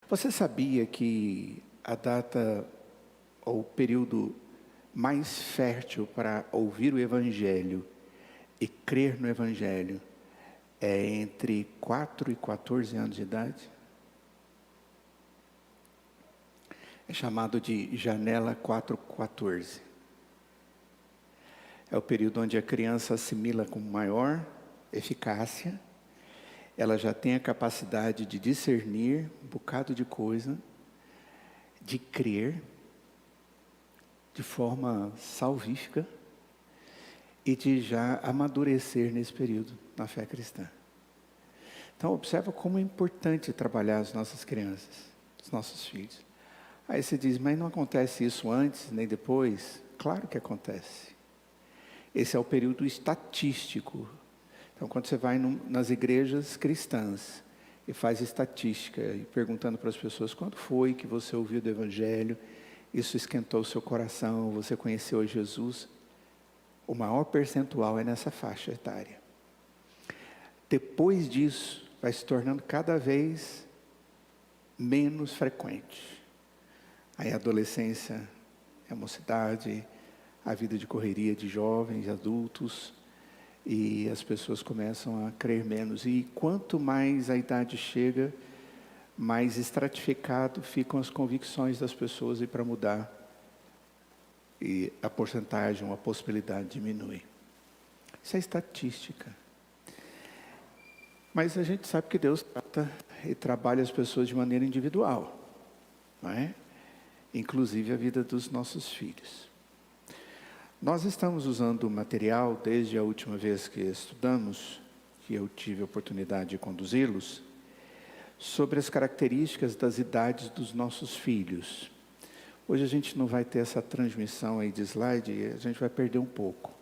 Você sabia que a data ou o período mais fértil para ouvir o Evangelho e crer no Evangelho é entre 4 e 14 anos de idade? É chamado de janela 4-14. É o período onde a criança assimila com maior eficácia, ela já tem a capacidade de discernir um bocado de coisa, de crer de forma salvífica e de já amadurecer nesse período na fé cristã. Então observa como é importante trabalhar as nossas crianças, os nossos filhos. Aí você diz, mas não acontece isso antes nem depois? Claro que acontece. Esse é o período estatístico. Então quando você vai nas igrejas cristãs e faz estatística e perguntando para as pessoas quando foi que você ouviu do Evangelho, isso esquentou o seu coração, você conheceu Jesus, o maior percentual é nessa faixa etária. Depois disso, vai se tornando cada vez menos frequente. Aí a adolescência, a mocidade, a vida de correria de jovens, adultos, e as pessoas começam a crer menos. E quanto mais a idade chega, mais estratificado ficam as convicções das pessoas e para mudar. E a porcentagem, a possibilidade diminui. Isso é estatística. Mas a gente sabe que Deus trata e trabalha as pessoas de maneira individual, não é? Inclusive a vida dos nossos filhos. Nós estamos usando o material desde a última vez que estudamos, que eu tive a oportunidade de conduzi-los, sobre as características das idades dos nossos filhos. Hoje a gente não vai ter essa transmissão aí de slide, e a gente vai perder um pouco,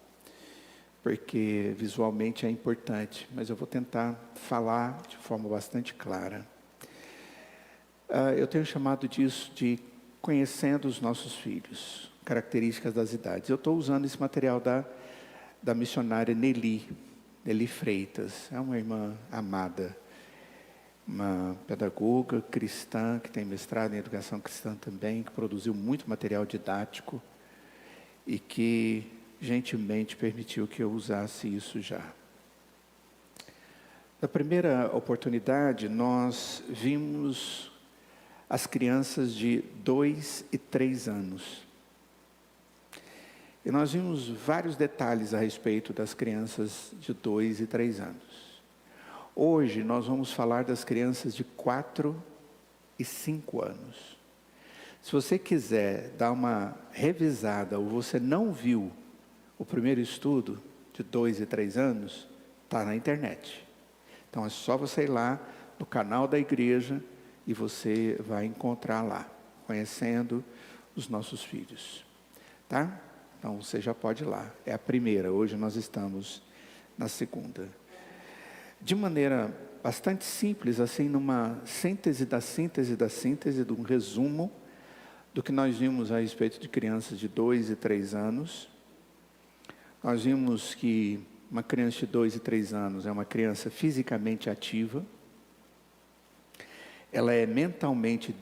porque visualmente é importante, mas eu vou tentar falar de forma bastante clara. Eu tenho chamado disso de conhecendo os nossos filhos, características das idades. Eu estou usando esse material da missionária Nelly Freitas, é uma irmã amada, uma pedagoga cristã, que tem mestrado em educação cristã também, que produziu muito material didático e que gentilmente permitiu que eu usasse isso já. Na primeira oportunidade, nós vimos as crianças de 2 e 3 anos. E nós vimos vários detalhes a respeito das crianças de 2 e 3 anos. Hoje nós vamos falar das crianças de 4 e 5 anos. Se você quiser dar uma revisada ou você não viu o primeiro estudo de 2 e 3 anos, está na internet. Então é só você ir lá no canal da igreja e você vai encontrar lá, conhecendo os nossos filhos. Tá? Então você já pode ir lá. É a primeira, hoje nós estamos na segunda. De maneira bastante simples, assim, numa síntese da síntese da síntese, de um resumo do que nós vimos a respeito de crianças de 2 e 3 anos. Nós vimos que uma criança de 2 e 3 anos é uma criança fisicamente ativa, ela é mentalmente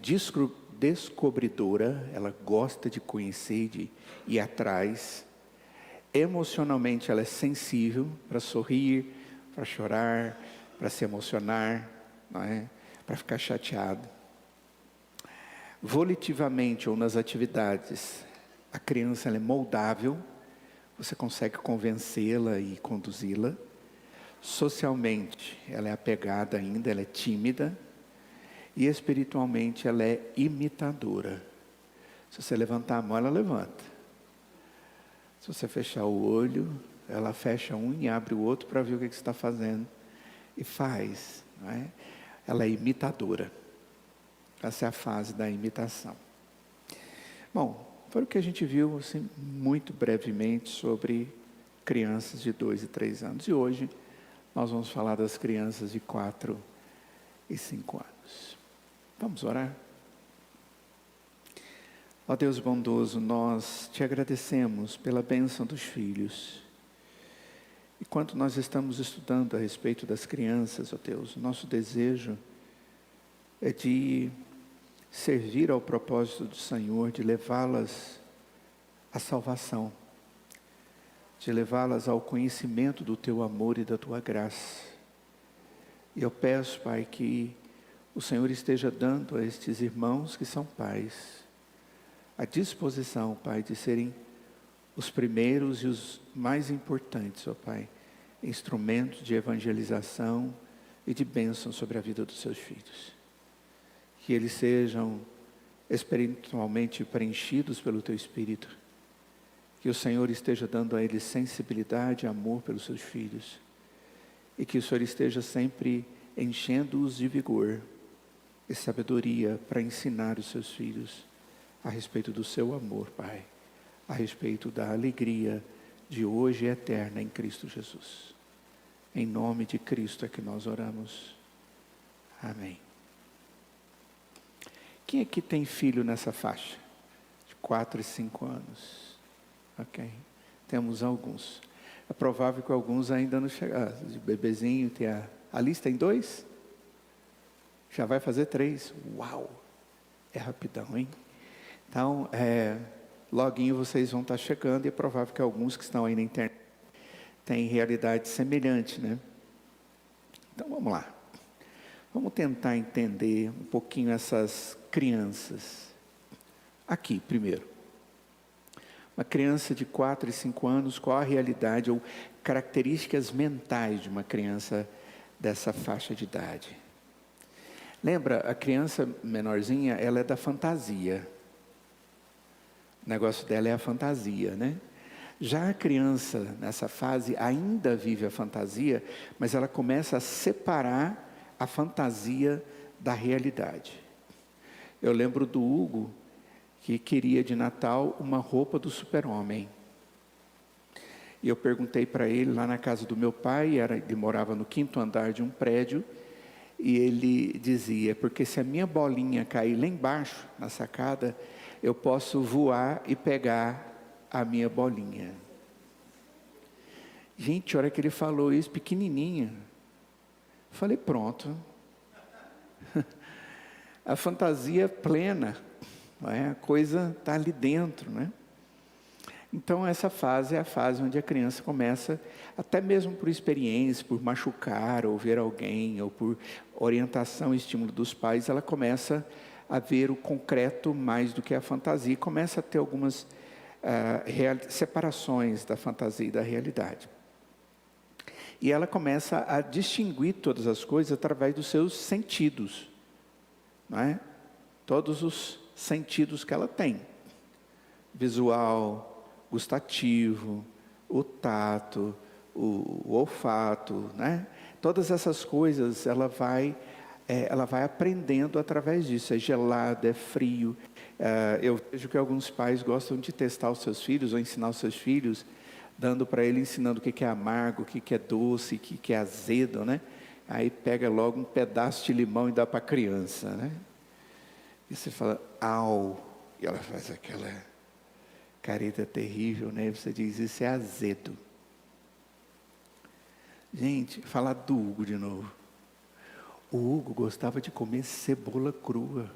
descobridora, ela gosta de conhecer, de ir atrás. Emocionalmente ela é sensível para sorrir, para chorar, para se emocionar, não é? Para ficar chateado. Volitivamente ou nas atividades, a criança ela é moldável, você consegue convencê-la e conduzi-la. Socialmente, ela é apegada ainda, ela é tímida. E espiritualmente ela é imitadora. Se você levantar a mão, ela levanta. Se você fechar o olho, ela fecha um e abre o outro para ver o que você está fazendo. E faz, não é? Ela é imitadora. Essa é a fase da imitação. Bom, foi o que a gente viu assim, muito brevemente sobre crianças de 2 e 3 anos. E hoje nós vamos falar das crianças de 4 e 5 anos. Vamos orar? Ó Deus bondoso, nós te agradecemos pela bênção dos filhos. E quando nós estamos estudando a respeito das crianças, ó Deus, o nosso desejo é de servir ao propósito do Senhor, de levá-las à salvação, de levá-las ao conhecimento do Teu amor e da Tua graça. E eu peço, Pai, que o Senhor esteja dando a estes irmãos que são pais a disposição, Pai, de serem os primeiros e os mais importantes, ó Pai, instrumentos de evangelização e de bênção sobre a vida dos seus filhos. Que eles sejam espiritualmente preenchidos pelo Teu Espírito. Que o Senhor esteja dando a eles sensibilidade e amor pelos seus filhos. E que o Senhor esteja sempre enchendo-os de vigor e sabedoria para ensinar os seus filhos a respeito do seu amor, Pai. A respeito da alegria de hoje e eterna em Cristo Jesus. Em nome de Cristo é que nós oramos. Amém. Quem aqui tem filho nessa faixa? De 4 e 5 anos. Ok. Temos alguns. É provável que alguns ainda não chegaram. De bebezinho, tem a lista em 2? Já vai fazer 3. Uau! É rapidão, hein? Então, loguinho vocês vão estar chegando e é provável que alguns que estão aí na internet têm realidade semelhante, né? Então, vamos lá. Vamos tentar entender um pouquinho essas crianças. Aqui, primeiro. Uma criança de 4 e 5 anos, qual a realidade ou características mentais de uma criança dessa faixa de idade? Lembra, a criança menorzinha, ela é da fantasia. O negócio dela é a fantasia, né? Já a criança, nessa fase, ainda vive a fantasia, mas ela começa a separar a fantasia da realidade. Eu lembro do Hugo, que queria de Natal uma roupa do Super-Homem. E eu perguntei para ele, lá na casa do meu pai, ele morava no 5º andar de um prédio, e ele dizia, porque se a minha bolinha cair lá embaixo, na sacada, eu posso voar e pegar a minha bolinha. Gente, a hora que ele falou isso, pequenininha, eu falei, pronto. A fantasia plena, não é? A coisa está ali dentro, né? Então, essa fase é a fase onde a criança começa, até mesmo por experiência, por machucar, ou ver alguém, ou por orientação e estímulo dos pais, ela começa a ver o concreto mais do que a fantasia, e começa a ter algumas separações da fantasia e da realidade. E ela começa a distinguir todas as coisas através dos seus sentidos, não é? Todos os sentidos que ela tem. Visual, gustativo, o tato, o olfato, né? Todas essas coisas ela vai aprendendo através disso. É gelado, é frio. Eu vejo que alguns pais gostam de testar os seus filhos ou ensinar os seus filhos, dando para ele, ensinando o que é amargo, o que é doce, o que é azedo, né? Aí pega logo um pedaço de limão e dá para a criança, né? E você fala, au, e ela faz aquela careta terrível, né? Você diz, isso é azedo. Gente, falar do Hugo de novo. O Hugo gostava de comer cebola crua.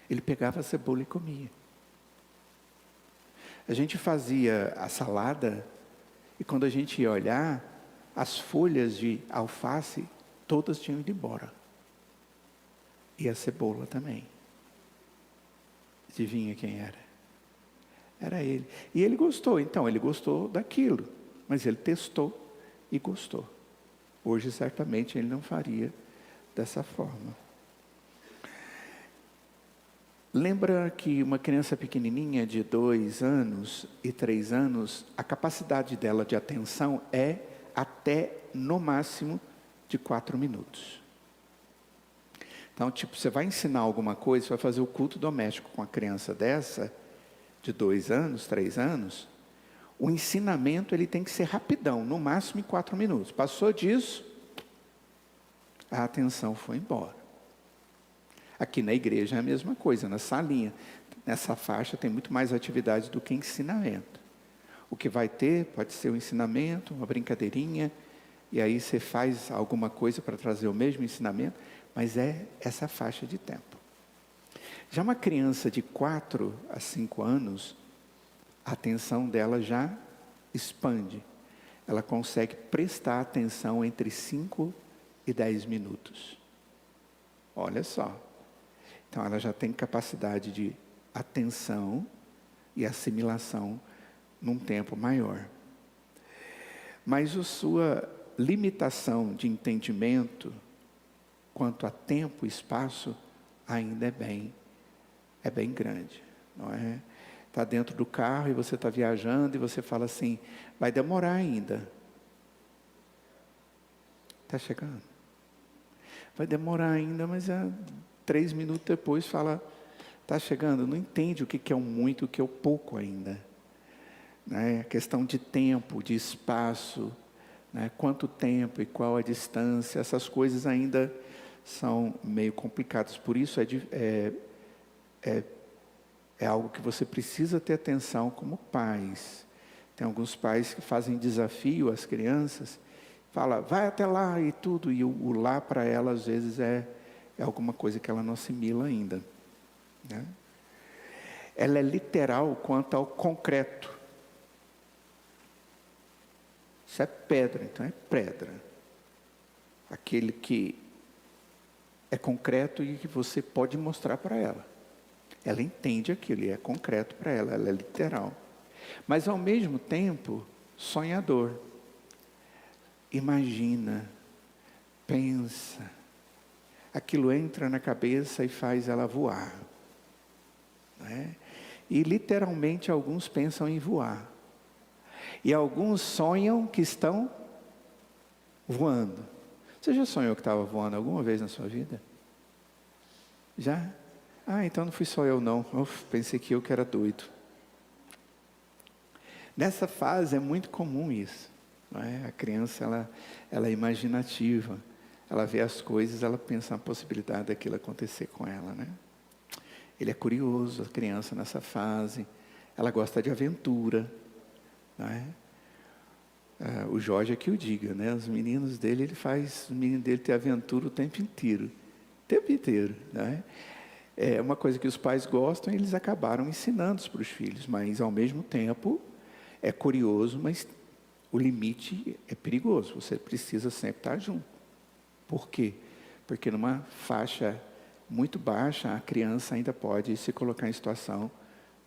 Ele pegava a cebola e comia. A gente fazia a salada e quando a gente ia olhar, as folhas de alface todas tinham ido embora. E a cebola também. Adivinha quem era? Era ele. E ele gostou, então, ele gostou daquilo. Mas ele testou e gostou. Hoje, certamente, ele não faria dessa forma. Lembra que uma criança pequenininha de 2 anos e 3 anos, a capacidade dela de atenção é até, no máximo, de 4 minutos. Então, tipo, você vai ensinar alguma coisa, você vai fazer o culto doméstico com a criança dessa, de 2 anos, 3 anos, o ensinamento ele tem que ser rapidão, no máximo em 4 minutos. Passou disso, a atenção foi embora. Aqui na igreja é a mesma coisa, na salinha. Nessa faixa tem muito mais atividade do que ensinamento. O que vai ter pode ser um ensinamento, uma brincadeirinha, e aí você faz alguma coisa para trazer o mesmo ensinamento. mas é essa faixa de tempo. Já uma criança de 4 a 5 anos, a atenção dela já expande. Ela consegue prestar atenção entre 5 e 10 minutos. Olha só. Então ela já tem capacidade de atenção e assimilação num tempo maior. Mas a sua limitação de entendimento quanto a tempo e espaço ainda é bem grande, não é? Está dentro do carro e você está viajando e você fala assim, vai demorar ainda. Está chegando. Vai demorar ainda, mas 3 minutos depois fala, está chegando. Não entende o que é o muito e o que é o pouco ainda. Né? A questão de tempo, de espaço, né? Quanto tempo e qual a distância, essas coisas ainda são meio complicadas. Por isso é algo que você precisa ter atenção como pais. Tem alguns pais que fazem desafio às crianças, fala, vai até lá e tudo, e o lá para ela às vezes é alguma coisa que ela não assimila ainda. Né? Ela é literal quanto ao concreto. Isso é pedra, então é pedra. Aquele que é concreto e que você pode mostrar para ela. Ela entende aquilo e é concreto para ela, ela é literal. Mas ao mesmo tempo, sonhador. Imagina, pensa. Aquilo entra na cabeça e faz ela voar. Né? E literalmente alguns pensam em voar. E alguns sonham que estão voando. Você já sonhou que estava voando alguma vez na sua vida? Já? Então não fui só eu não. Pensei que eu que era doido. Nessa fase é muito comum isso. Não é? A criança ela é imaginativa. Ela vê as coisas, ela pensa na possibilidade daquilo acontecer com ela. Né? Ele é curioso, a criança nessa fase. Ela gosta de aventura. Não é? O Jorge é que o diga, né? Os meninos dele, os meninos dele têm aventura o tempo inteiro. O tempo inteiro. Né? É uma coisa que os pais gostam e eles acabaram ensinando para os filhos, mas ao mesmo tempo é curioso, mas o limite é perigoso, você precisa sempre estar junto. Por quê? Porque numa faixa muito baixa, a criança ainda pode se colocar em situação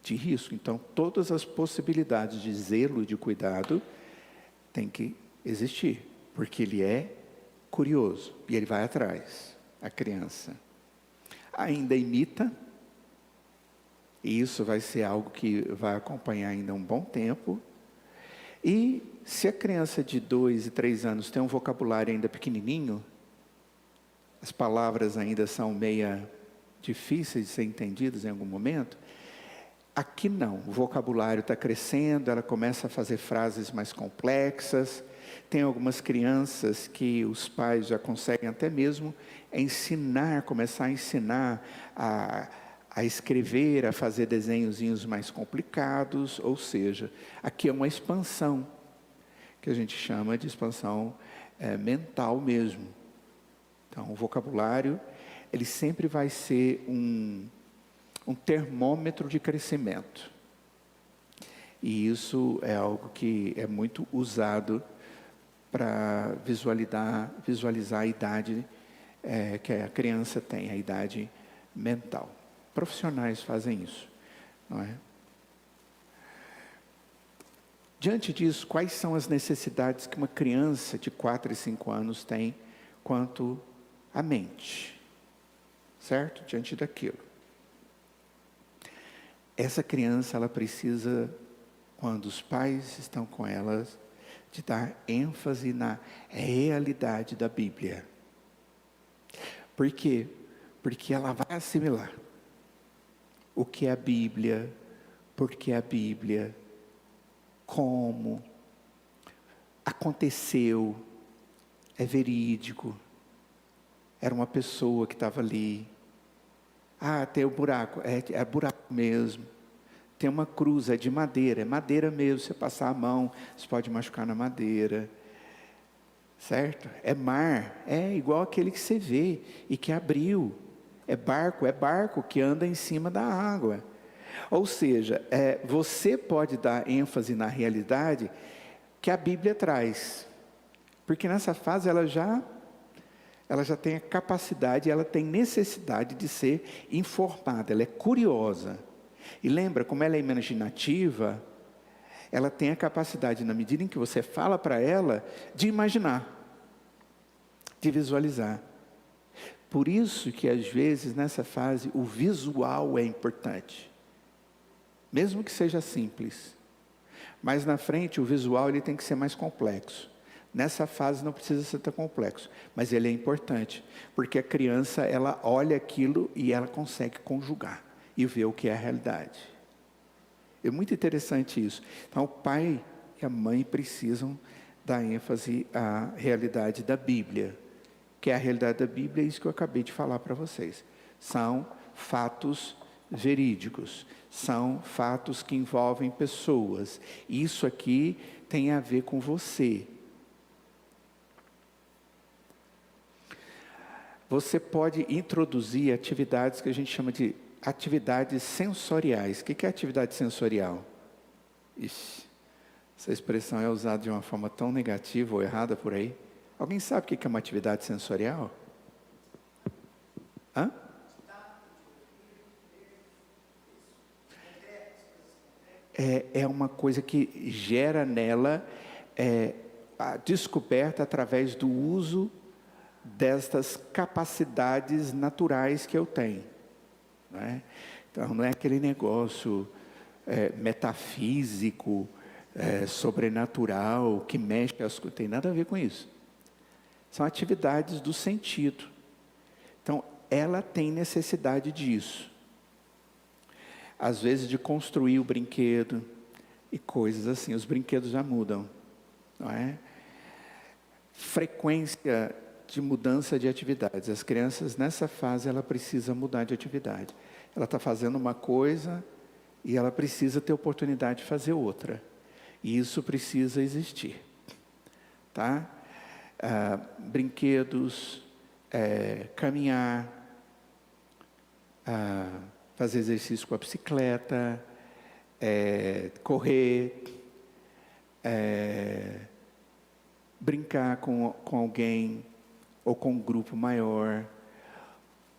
de risco. Então, todas as possibilidades de zelo e de cuidado têm que existir, porque ele é curioso e ele vai atrás, a criança. Ainda imita, e isso vai ser algo que vai acompanhar ainda um bom tempo. E se a criança de 2 e 3 anos tem um vocabulário ainda pequenininho, as palavras ainda são meia difíceis de ser entendidas em algum momento, aqui não, o vocabulário está crescendo, ela começa a fazer frases mais complexas. Tem algumas crianças que os pais já conseguem até mesmo começar a ensinar a escrever, a fazer desenhozinhos mais complicados, ou seja, aqui é uma expansão, que a gente chama de expansão mental mesmo. Então, o vocabulário, ele sempre vai ser um termômetro de crescimento. E isso é algo que é muito usado para visualizar a idade que a criança tem, a idade mental. Profissionais fazem isso, não é? Diante disso, quais são as necessidades que uma criança de 4 e 5 anos tem quanto à mente? Certo? Diante daquilo. Essa criança, ela precisa, quando os pais estão com elas, de dar ênfase na realidade da Bíblia. Por quê? Porque ela vai assimilar o que é a Bíblia, por que a Bíblia, como aconteceu, é verídico, era uma pessoa que estava ali. Tem o buraco, é buraco mesmo. Tem uma cruz, é madeira mesmo, você passar a mão, você pode machucar na madeira. certo? É mar, é igual aquele que você vê e que abriu. É barco que anda em cima da água. Ou seja, você pode dar ênfase na realidade que a Bíblia traz. Porque nessa fase ela já tem a capacidade, ela tem necessidade de ser informada, ela é curiosa. E lembra, como ela é imaginativa, ela tem a capacidade, na medida em que você fala para ela, de imaginar, de visualizar. Por isso que às vezes nessa fase o visual é importante. Mesmo que seja simples. Mas na frente o visual ele tem que ser mais complexo. Nessa fase não precisa ser tão complexo, mas ele é importante, porque a criança ela olha aquilo e ela consegue conjugar e ver o que é a realidade. É muito interessante isso. Então o pai e a mãe precisam dar ênfase à realidade da Bíblia, que é a realidade da Bíblia, é isso que eu acabei de falar para vocês. São fatos verídicos, são fatos que envolvem pessoas. Isso aqui tem a ver com você. Você pode introduzir atividades que a gente chama de atividades sensoriais. O que é atividade sensorial? Ixi, essa expressão é usada de uma forma tão negativa ou errada por aí. Alguém sabe o que é uma atividade sensorial? Hã? É uma coisa que gera nela a descoberta através do uso destas capacidades naturais que eu tenho. Não é? Então não é aquele negócio metafísico, sobrenatural, que mexe as coisas, tem nada a ver com isso. São atividades do sentido. Então ela tem necessidade disso. Às vezes de construir o brinquedo e coisas assim. Os brinquedos já mudam, não é? Frequência de mudança de atividades. As crianças nessa fase ela precisa mudar de atividade. Ela está fazendo uma coisa e ela precisa ter oportunidade de fazer outra. E isso precisa existir, tá? Brinquedos, caminhar, fazer exercício com a bicicleta, correr, brincar com alguém ou com um grupo maior.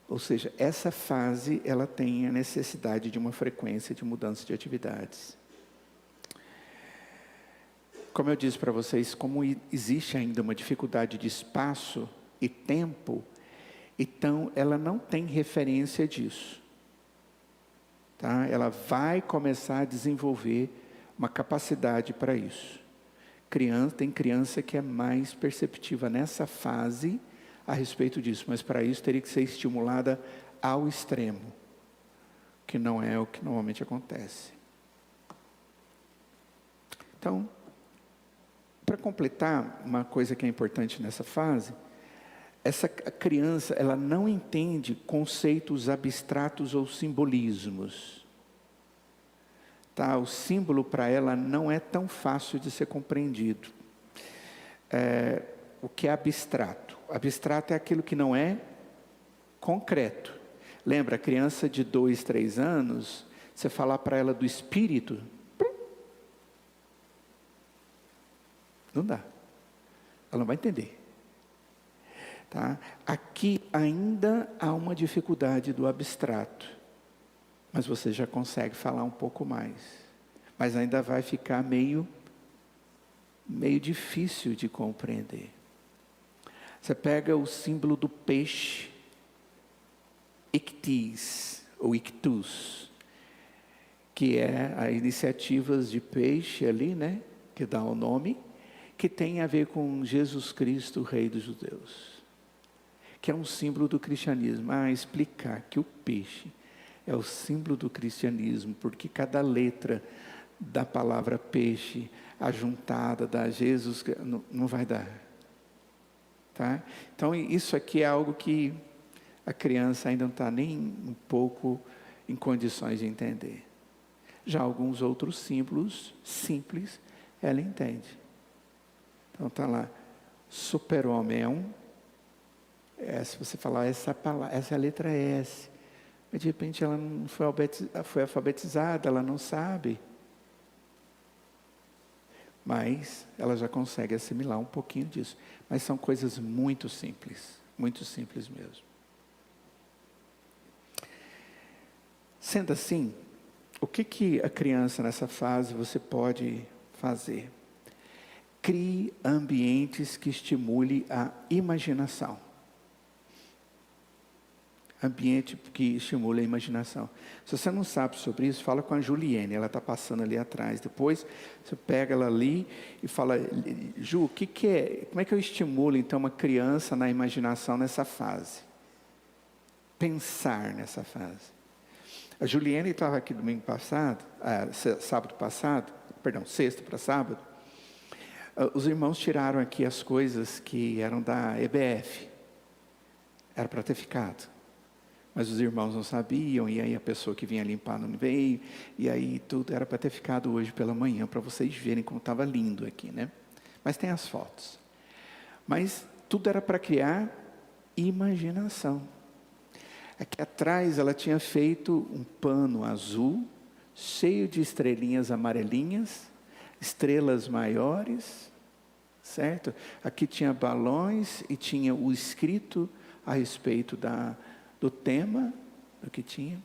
Ou seja, essa fase ela tem a necessidade de uma frequência de mudança de atividades. Como eu disse para vocês, como existe ainda uma dificuldade de espaço e tempo, então ela não tem referência disso. Tá? Ela vai começar a desenvolver uma capacidade para isso. Tem criança que é mais perceptiva nessa fase a respeito disso, mas para isso teria que ser estimulada ao extremo, que não é o que normalmente acontece. Então, para completar, uma coisa que é importante nessa fase, essa criança, ela não entende conceitos abstratos ou simbolismos. Tá? O símbolo para ela não é tão fácil de ser compreendido. O que é abstrato? Abstrato é aquilo que não é concreto. Lembra, a criança de 2, 3 anos, você falar para ela do espírito, não dá. Ela não vai entender. Tá? Aqui ainda há uma dificuldade do abstrato, mas você já consegue falar um pouco mais. Mas ainda vai ficar meio difícil de compreender. Você pega o símbolo do peixe, ictis, ou ictus, que é as iniciativas de peixe ali, né, que dá o nome, que tem a ver com Jesus Cristo, Rei dos Judeus, que é um símbolo do cristianismo. Explicar que o peixe é o símbolo do cristianismo, porque cada letra da palavra peixe, ajuntada, dá Jesus, não vai dar. Tá? Então isso aqui é algo que a criança ainda não está nem um pouco em condições de entender. Já alguns outros símbolos simples, ela entende. Então está lá, Super-homem é um. Se você falar essa palavra, essa é a letra S. Mas de repente ela não foi alfabetizada, ela não sabe. Mas ela já consegue assimilar um pouquinho disso. Mas são coisas muito simples mesmo. Sendo assim, o que a criança nessa fase você pode fazer? Crie ambientes que estimule a imaginação. Ambiente que estimule a imaginação. Se você não sabe sobre isso, fala com a Juliene, ela está passando ali atrás. Depois, você pega ela ali e fala, Ju, como é que eu estimulo então uma criança na imaginação nessa fase? Pensar nessa fase. A Juliene estava aqui domingo passado, sexta para sábado. Os irmãos tiraram aqui as coisas que eram da EBF. Era para ter ficado. Mas os irmãos não sabiam, e aí a pessoa que vinha limpar não veio, e aí tudo era para ter ficado hoje pela manhã, para vocês verem como estava lindo aqui, né? Mas tem as fotos. Mas tudo era para criar imaginação. Aqui atrás ela tinha feito um pano azul, cheio de estrelinhas amarelinhas, estrelas maiores, certo? Aqui tinha balões e tinha o escrito a respeito do tema, do que tinha.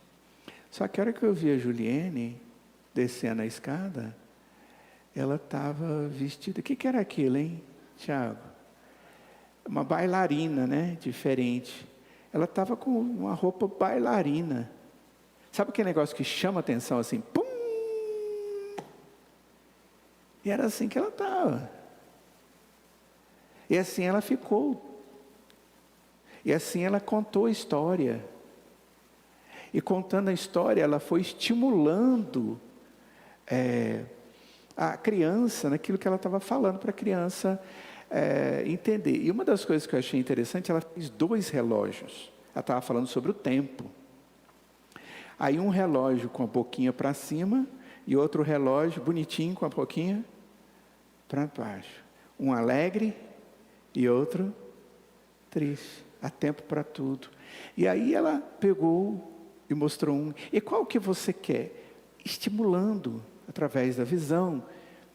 Só que a hora que eu vi a Juliene descendo a escada, ela estava vestida. O que era aquilo, hein, Tiago? Uma bailarina, né? Diferente. Ela estava com uma roupa bailarina. Sabe aquele negócio que chama atenção assim? Pum! E era assim que ela estava. E assim ela ficou. E assim ela contou a história. E contando a história, ela foi estimulando a criança naquilo que ela estava falando para a criança entender. E uma das coisas que eu achei interessante, ela fez 2 relógios. Ela estava falando sobre o tempo. Aí um relógio com a boquinha para cima e outro relógio bonitinho com a boquinha para baixo. Um alegre e outro triste. Há tempo para tudo. E aí ela pegou e mostrou um. E qual que você quer? Estimulando através da visão.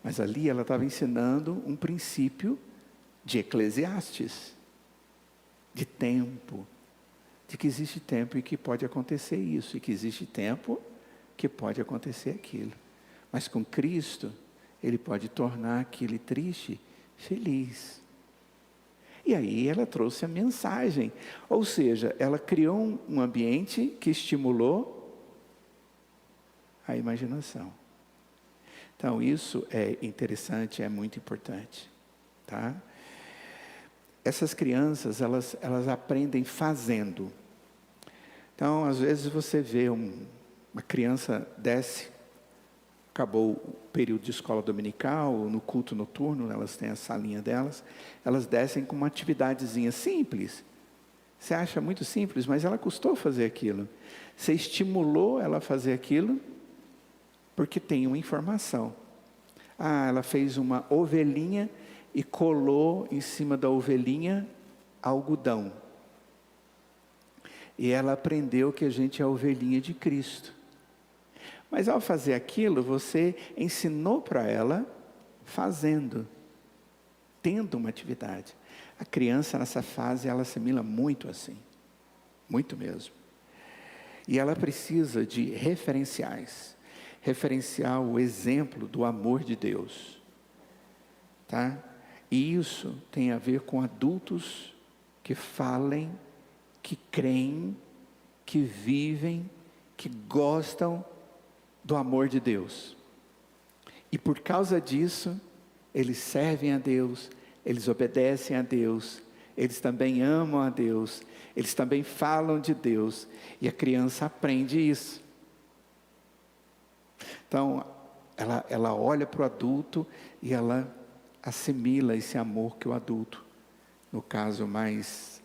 Mas ali ela estava ensinando um princípio de Eclesiastes. De tempo. De que existe tempo e que pode acontecer isso. E que existe tempo que pode acontecer aquilo. Mas com Cristo, Ele pode tornar aquele triste feliz. E aí ela trouxe a mensagem. Ou seja, ela criou um ambiente que estimulou a imaginação. Então isso é interessante, é muito importante. Tá? Essas crianças, elas aprendem fazendo. Então, às vezes você vê uma criança desce, acabou o período de escola dominical, no culto noturno, elas têm a salinha delas, elas descem com uma atividadezinha simples. Você acha muito simples, mas ela custou fazer aquilo. Você estimulou ela a fazer aquilo, porque tem uma informação. Ela fez uma ovelhinha e colou em cima da ovelhinha algodão. E ela aprendeu que a gente é a ovelhinha de Cristo. Mas ao fazer aquilo, você ensinou para ela fazendo, tendo uma atividade. A criança nessa fase, ela assimila muito assim, muito mesmo. E ela precisa de referenciais, referenciar o exemplo do amor de Deus. Tá? E isso tem a ver com adultos que falem, que creem, que vivem, que gostam do amor de Deus. E por causa disso, eles servem a Deus, eles obedecem a Deus, eles também amam a Deus, eles também falam de Deus, e a criança aprende isso. Então, ela olha para o adulto e ela assimila esse amor que o adulto, no caso mais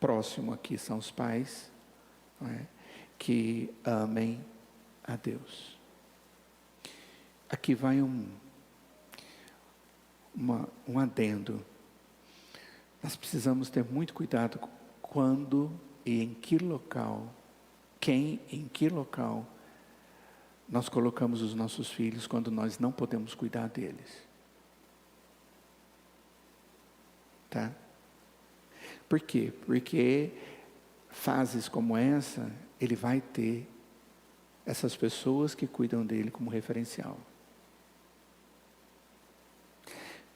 próximo aqui são os pais, não é? Que amem a Deus. Aqui vai um adendo. Nós precisamos ter muito cuidado quando e em que local, quem, em que local, nós colocamos os nossos filhos quando nós não podemos cuidar deles. Tá? Por quê? Porque fases como essa, ele vai ter essas pessoas que cuidam dele como referencial.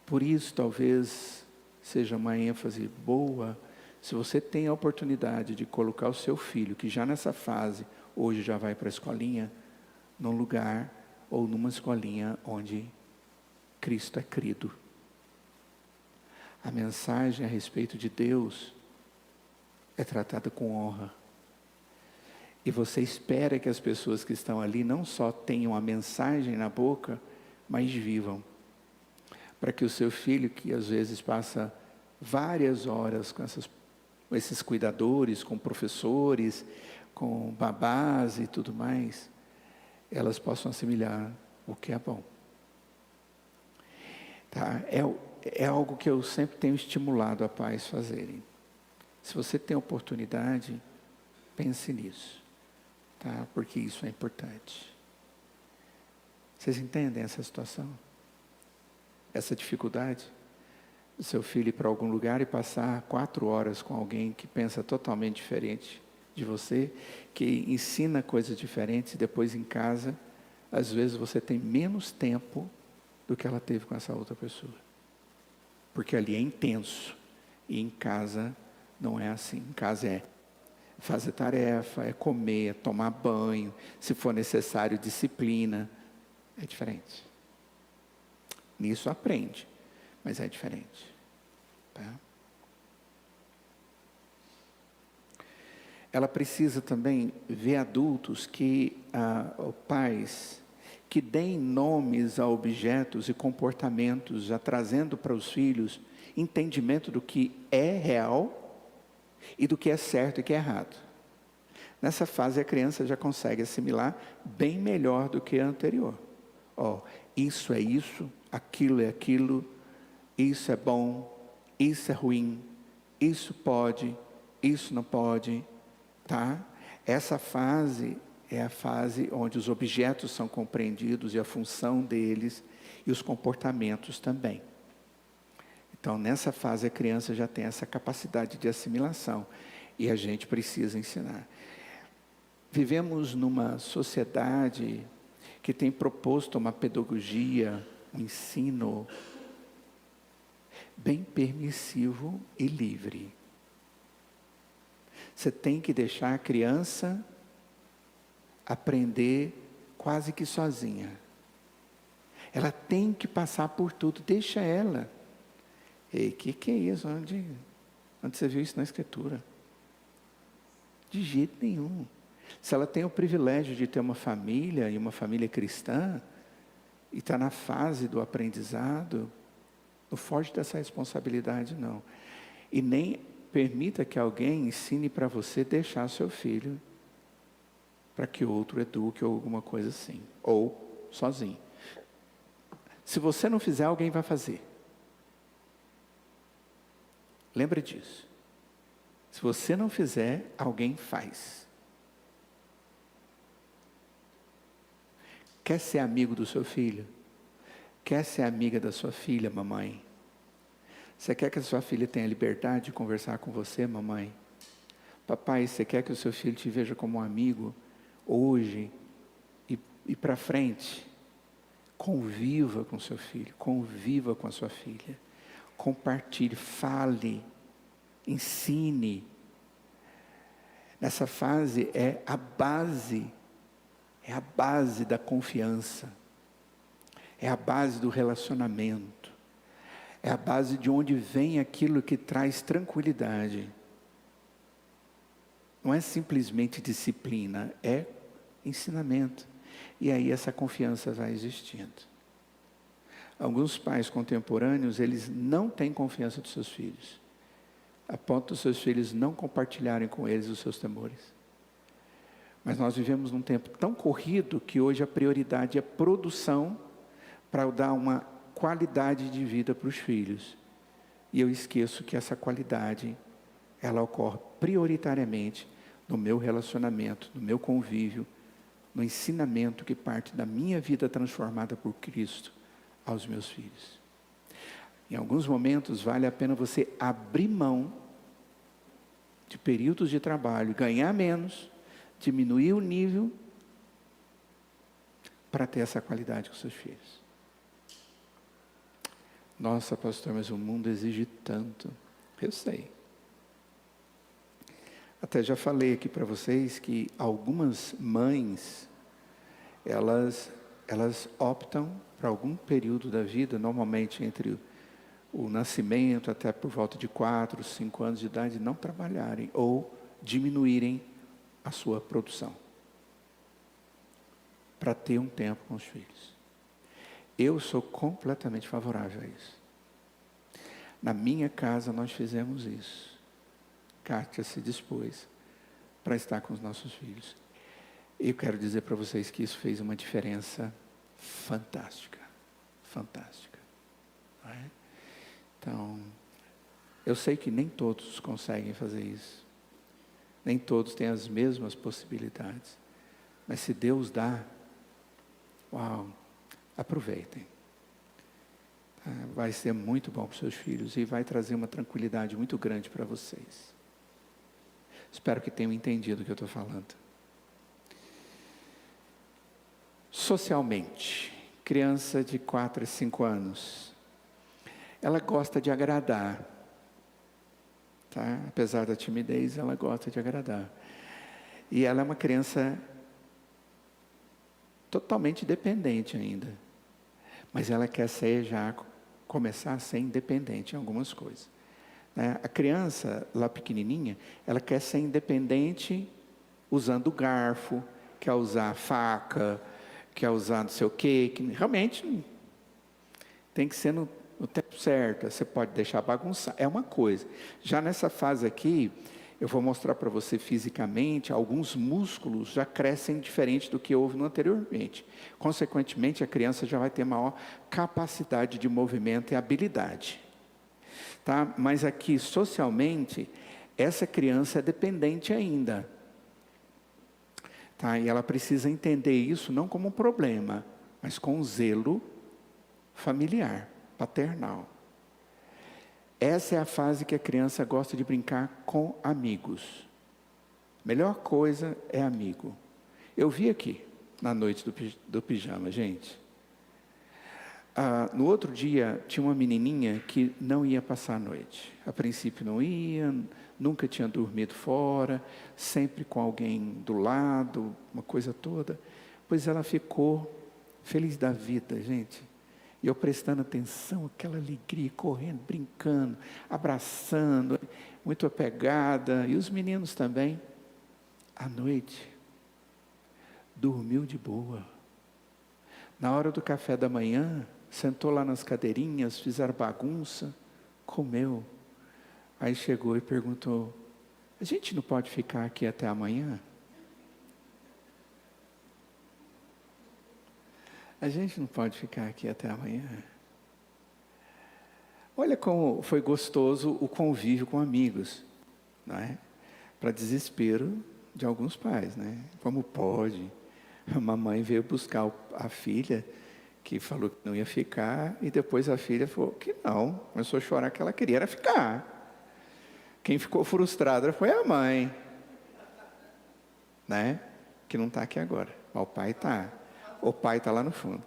Por isso, talvez seja uma ênfase boa, se você tem a oportunidade de colocar o seu filho, que já nessa fase, hoje já vai para a escolinha, num lugar ou numa escolinha onde Cristo é crido. A mensagem a respeito de Deus é tratada com honra. E você espera que as pessoas que estão ali não só tenham a mensagem na boca, mas vivam. Para que o seu filho, que às vezes passa várias horas com esses cuidadores, com professores, com babás e tudo mais, elas possam assimilar o que é bom. Tá? É algo que eu sempre tenho estimulado a pais fazerem. Se você tem oportunidade, pense nisso, tá? Porque isso é importante. Vocês entendem essa situação? Essa dificuldade? O seu filho ir para algum lugar e passar 4 horas com alguém que pensa totalmente diferente de você, que ensina coisas diferentes, e depois em casa, às vezes você tem menos tempo do que ela teve com essa outra pessoa. Porque ali é intenso, e em casa não é assim. Em casa é fazer tarefa, é comer, é tomar banho, se for necessário, disciplina. É diferente. Nisso aprende, mas é diferente. Tá? Ela precisa também ver adultos pais, que deem nomes a objetos e comportamentos, já trazendo para os filhos entendimento do que é real e do que é certo e que é errado. Nessa fase a criança já consegue assimilar bem melhor do que a anterior. Isso é isso, aquilo é aquilo, isso é bom, isso é ruim, isso pode, isso não pode, tá? Essa fase é a fase onde os objetos são compreendidos e a função deles e os comportamentos também. Então, nessa fase, a criança já tem essa capacidade de assimilação e a gente precisa ensinar. Vivemos numa sociedade que tem proposto uma pedagogia, um ensino bem permissivo e livre. Você tem que deixar a criança aprender quase que sozinha. Ela tem que passar por tudo, deixa ela. Ei, que é isso? Onde você viu isso na Escritura? De jeito nenhum. Se ela tem o privilégio de ter uma família, e uma família cristã, e está na fase do aprendizado, não foge dessa responsabilidade, não. E nem permita que alguém ensine para você deixar seu filho para que outro eduque ou alguma coisa assim, ou sozinho. Se você não fizer, alguém vai fazer. Lembre disso. Se você não fizer, alguém faz. Quer ser amigo do seu filho? Quer ser amiga da sua filha, mamãe? Você quer que a sua filha tenha liberdade de conversar com você, mamãe? Papai, você quer que o seu filho te veja como um amigo hoje e para frente? Conviva com seu filho, conviva com a sua filha. Compartilhe, fale, ensine. Nessa fase é a base da confiança, é a base do relacionamento, é a base de onde vem aquilo que traz tranquilidade. Não é simplesmente disciplina, é ensinamento. E aí essa confiança vai existindo. Alguns pais contemporâneos, eles não têm confiança dos seus filhos, a ponto dos seus filhos não compartilharem com eles os seus temores. Mas nós vivemos num tempo tão corrido que hoje a prioridade é produção para dar uma qualidade de vida para os filhos. E eu esqueço que essa qualidade, ela ocorre prioritariamente no meu relacionamento, no meu convívio, no ensinamento que parte da minha vida transformada por Cristo aos meus filhos. Em alguns momentos vale a pena você abrir mão de períodos de trabalho, ganhar menos, diminuir o nível, para ter essa qualidade com seus filhos. Nossa, pastor, mas o mundo exige tanto. Eu sei. Até já falei aqui para vocês que algumas mães, elas optam para algum período da vida, normalmente entre o nascimento até por volta de 4, 5 anos de idade, não trabalharem ou diminuírem a sua produção, para ter um tempo com os filhos. Eu sou completamente favorável a isso. Na minha casa nós fizemos isso. Kátia se dispôs para estar com os nossos filhos. Eu quero dizer para vocês que isso fez uma diferença fantástica. Fantástica. Não é? Então, eu sei que nem todos conseguem fazer isso. Nem todos têm as mesmas possibilidades. Mas se Deus dá, uau, aproveitem. Vai ser muito bom para os seus filhos e vai trazer uma tranquilidade muito grande para vocês. Espero que tenham entendido o que eu estou falando. Socialmente, criança de 4 a 5 anos, ela gosta de agradar, tá? Apesar da timidez, ela gosta de agradar. E ela é uma criança totalmente dependente ainda. Mas ela quer começar a ser independente em algumas coisas. A criança, lá pequenininha, ela quer ser independente usando garfo, quer usar faca, quer usar não sei o quê, que realmente tem que ser no tempo certo. Você pode deixar bagunçar, é uma coisa. Já nessa fase aqui, eu vou mostrar para você fisicamente, alguns músculos já crescem diferente do que houve no anteriormente. Consequentemente, a criança já vai ter maior capacidade de movimento e habilidade. Tá? Mas aqui, socialmente, essa criança é dependente ainda. Tá? E ela precisa entender isso não como um problema, mas com um zelo familiar, paternal. Essa é a fase que a criança gosta de brincar com amigos. Melhor coisa é amigo. Eu vi aqui, na noite do pijama, gente. No outro dia, tinha uma menininha que não ia passar a noite. A princípio não ia, nunca tinha dormido fora, sempre com alguém do lado, uma coisa toda. Pois ela ficou feliz da vida, gente. E eu prestando atenção, aquela alegria, correndo, brincando, abraçando, muito apegada. E os meninos também. À noite, dormiu de boa. Na hora do café da manhã, sentou lá nas cadeirinhas, fizeram bagunça, comeu. Aí chegou e perguntou: a gente não pode ficar aqui até amanhã? A gente não pode ficar aqui até amanhã? Olha como foi gostoso o convívio com amigos, não é? Para desespero de alguns pais, né? Como pode? A mamãe veio buscar a filha, que falou que não ia ficar, e depois a filha falou que não, começou a chorar que ela queria era ficar. Quem ficou frustrada foi a mãe, né? Que não está aqui agora, mas o pai está. O pai está lá no fundo.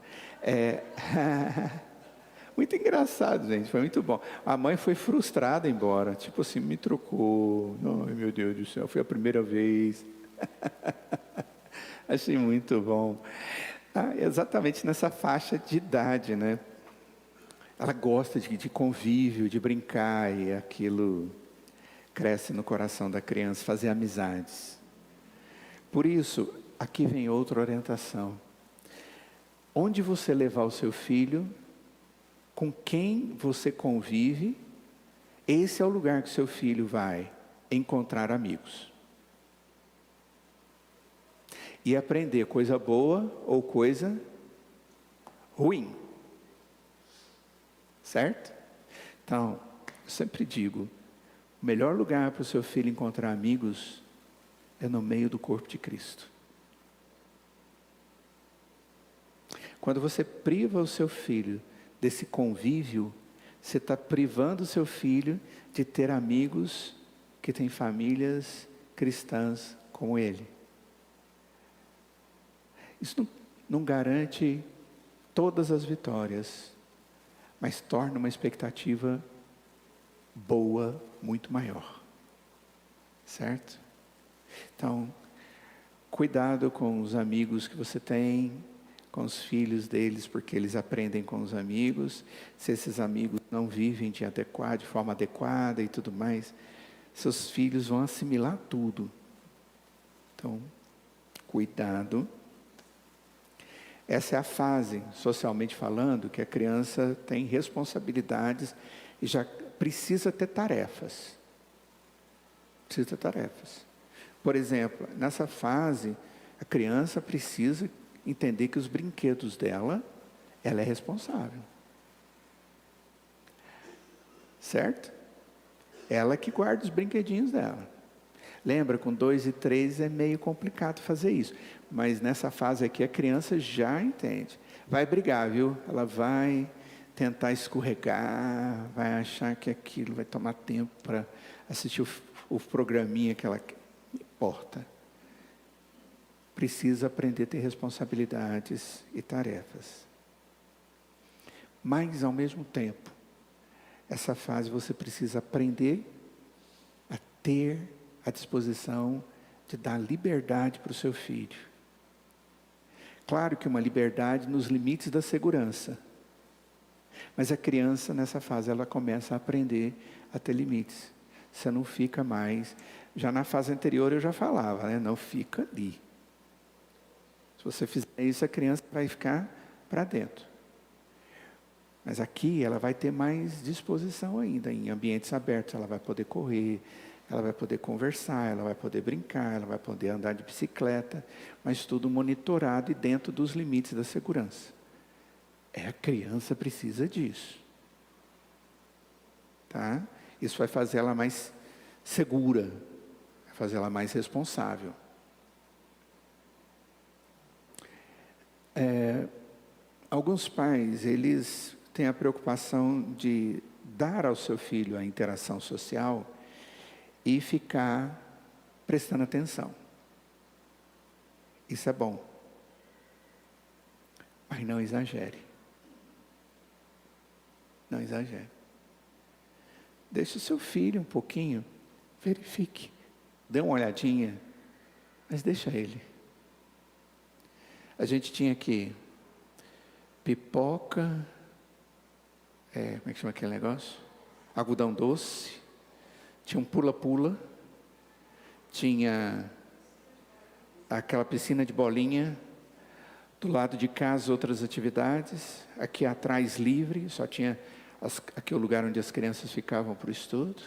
Muito engraçado, gente, foi muito bom. A mãe foi frustrada embora, tipo assim, me trocou. Ai, meu Deus do céu, foi a primeira vez. Achei muito bom. Exatamente nessa faixa de idade, né? Ela gosta de convívio, de brincar, e aquilo cresce no coração da criança, fazer amizades. Por isso, aqui vem outra orientação. Onde você levar o seu filho, com quem você convive, esse é o lugar que seu filho vai encontrar amigos. E aprender coisa boa ou coisa ruim. Certo? Então, Eu sempre digo, o melhor lugar para o seu filho encontrar amigos é no meio do corpo de Cristo. Quando você priva o seu filho desse convívio, você está privando o seu filho de ter amigos que têm famílias cristãs como ele. Isso não garante todas as vitórias, mas torna uma expectativa boa muito maior. Certo? Então, cuidado com os amigos que você tem, com os filhos deles, porque eles aprendem com os amigos. Se esses amigos não vivem de forma adequada e tudo mais, seus filhos vão assimilar tudo. Então, cuidado. Essa é a fase, socialmente falando, que a criança tem responsabilidades e já precisa ter tarefas. Precisa ter tarefas. Por exemplo, nessa fase, a criança precisa entender que os brinquedos dela, ela é responsável. Certo? Ela que guarda os brinquedinhos dela. Lembra, com 2 e 3 é meio complicado fazer isso. Mas nessa fase aqui a criança já entende. Vai brigar, viu? Ela vai tentar escorregar, vai achar que aquilo vai tomar tempo para assistir o programinha que ela quer. Não importa. Precisa aprender a ter responsabilidades e tarefas. Mas, ao mesmo tempo, essa fase você precisa aprender a ter a disposição de dar liberdade para o seu filho. Claro que uma liberdade nos limites da segurança. Mas a criança, nessa fase, ela começa a aprender a ter limites. Você não fica mais... Já na fase anterior eu já falava, né? Não fica ali. Se você fizer isso, a criança vai ficar para dentro. Mas aqui ela vai ter mais disposição ainda. Em ambientes abertos ela vai poder correr, ela vai poder conversar, ela vai poder brincar, ela vai poder andar de bicicleta, mas tudo monitorado e dentro dos limites da segurança. A criança precisa disso. Tá? Isso vai fazer ela mais segura, vai fazer ela mais responsável. Alguns pais, eles têm a preocupação de dar ao seu filho a interação social e ficar prestando atenção. Isso é bom. Mas não exagere. Não exagere. Deixe o seu filho um pouquinho, verifique, dê uma olhadinha, mas deixa ele. A gente tinha aqui pipoca, como é que chama aquele negócio? Algodão doce, tinha um pula-pula, tinha aquela piscina de bolinha, do lado de casa outras atividades, aqui atrás livre, só tinha aqui o lugar onde as crianças ficavam para o estudo.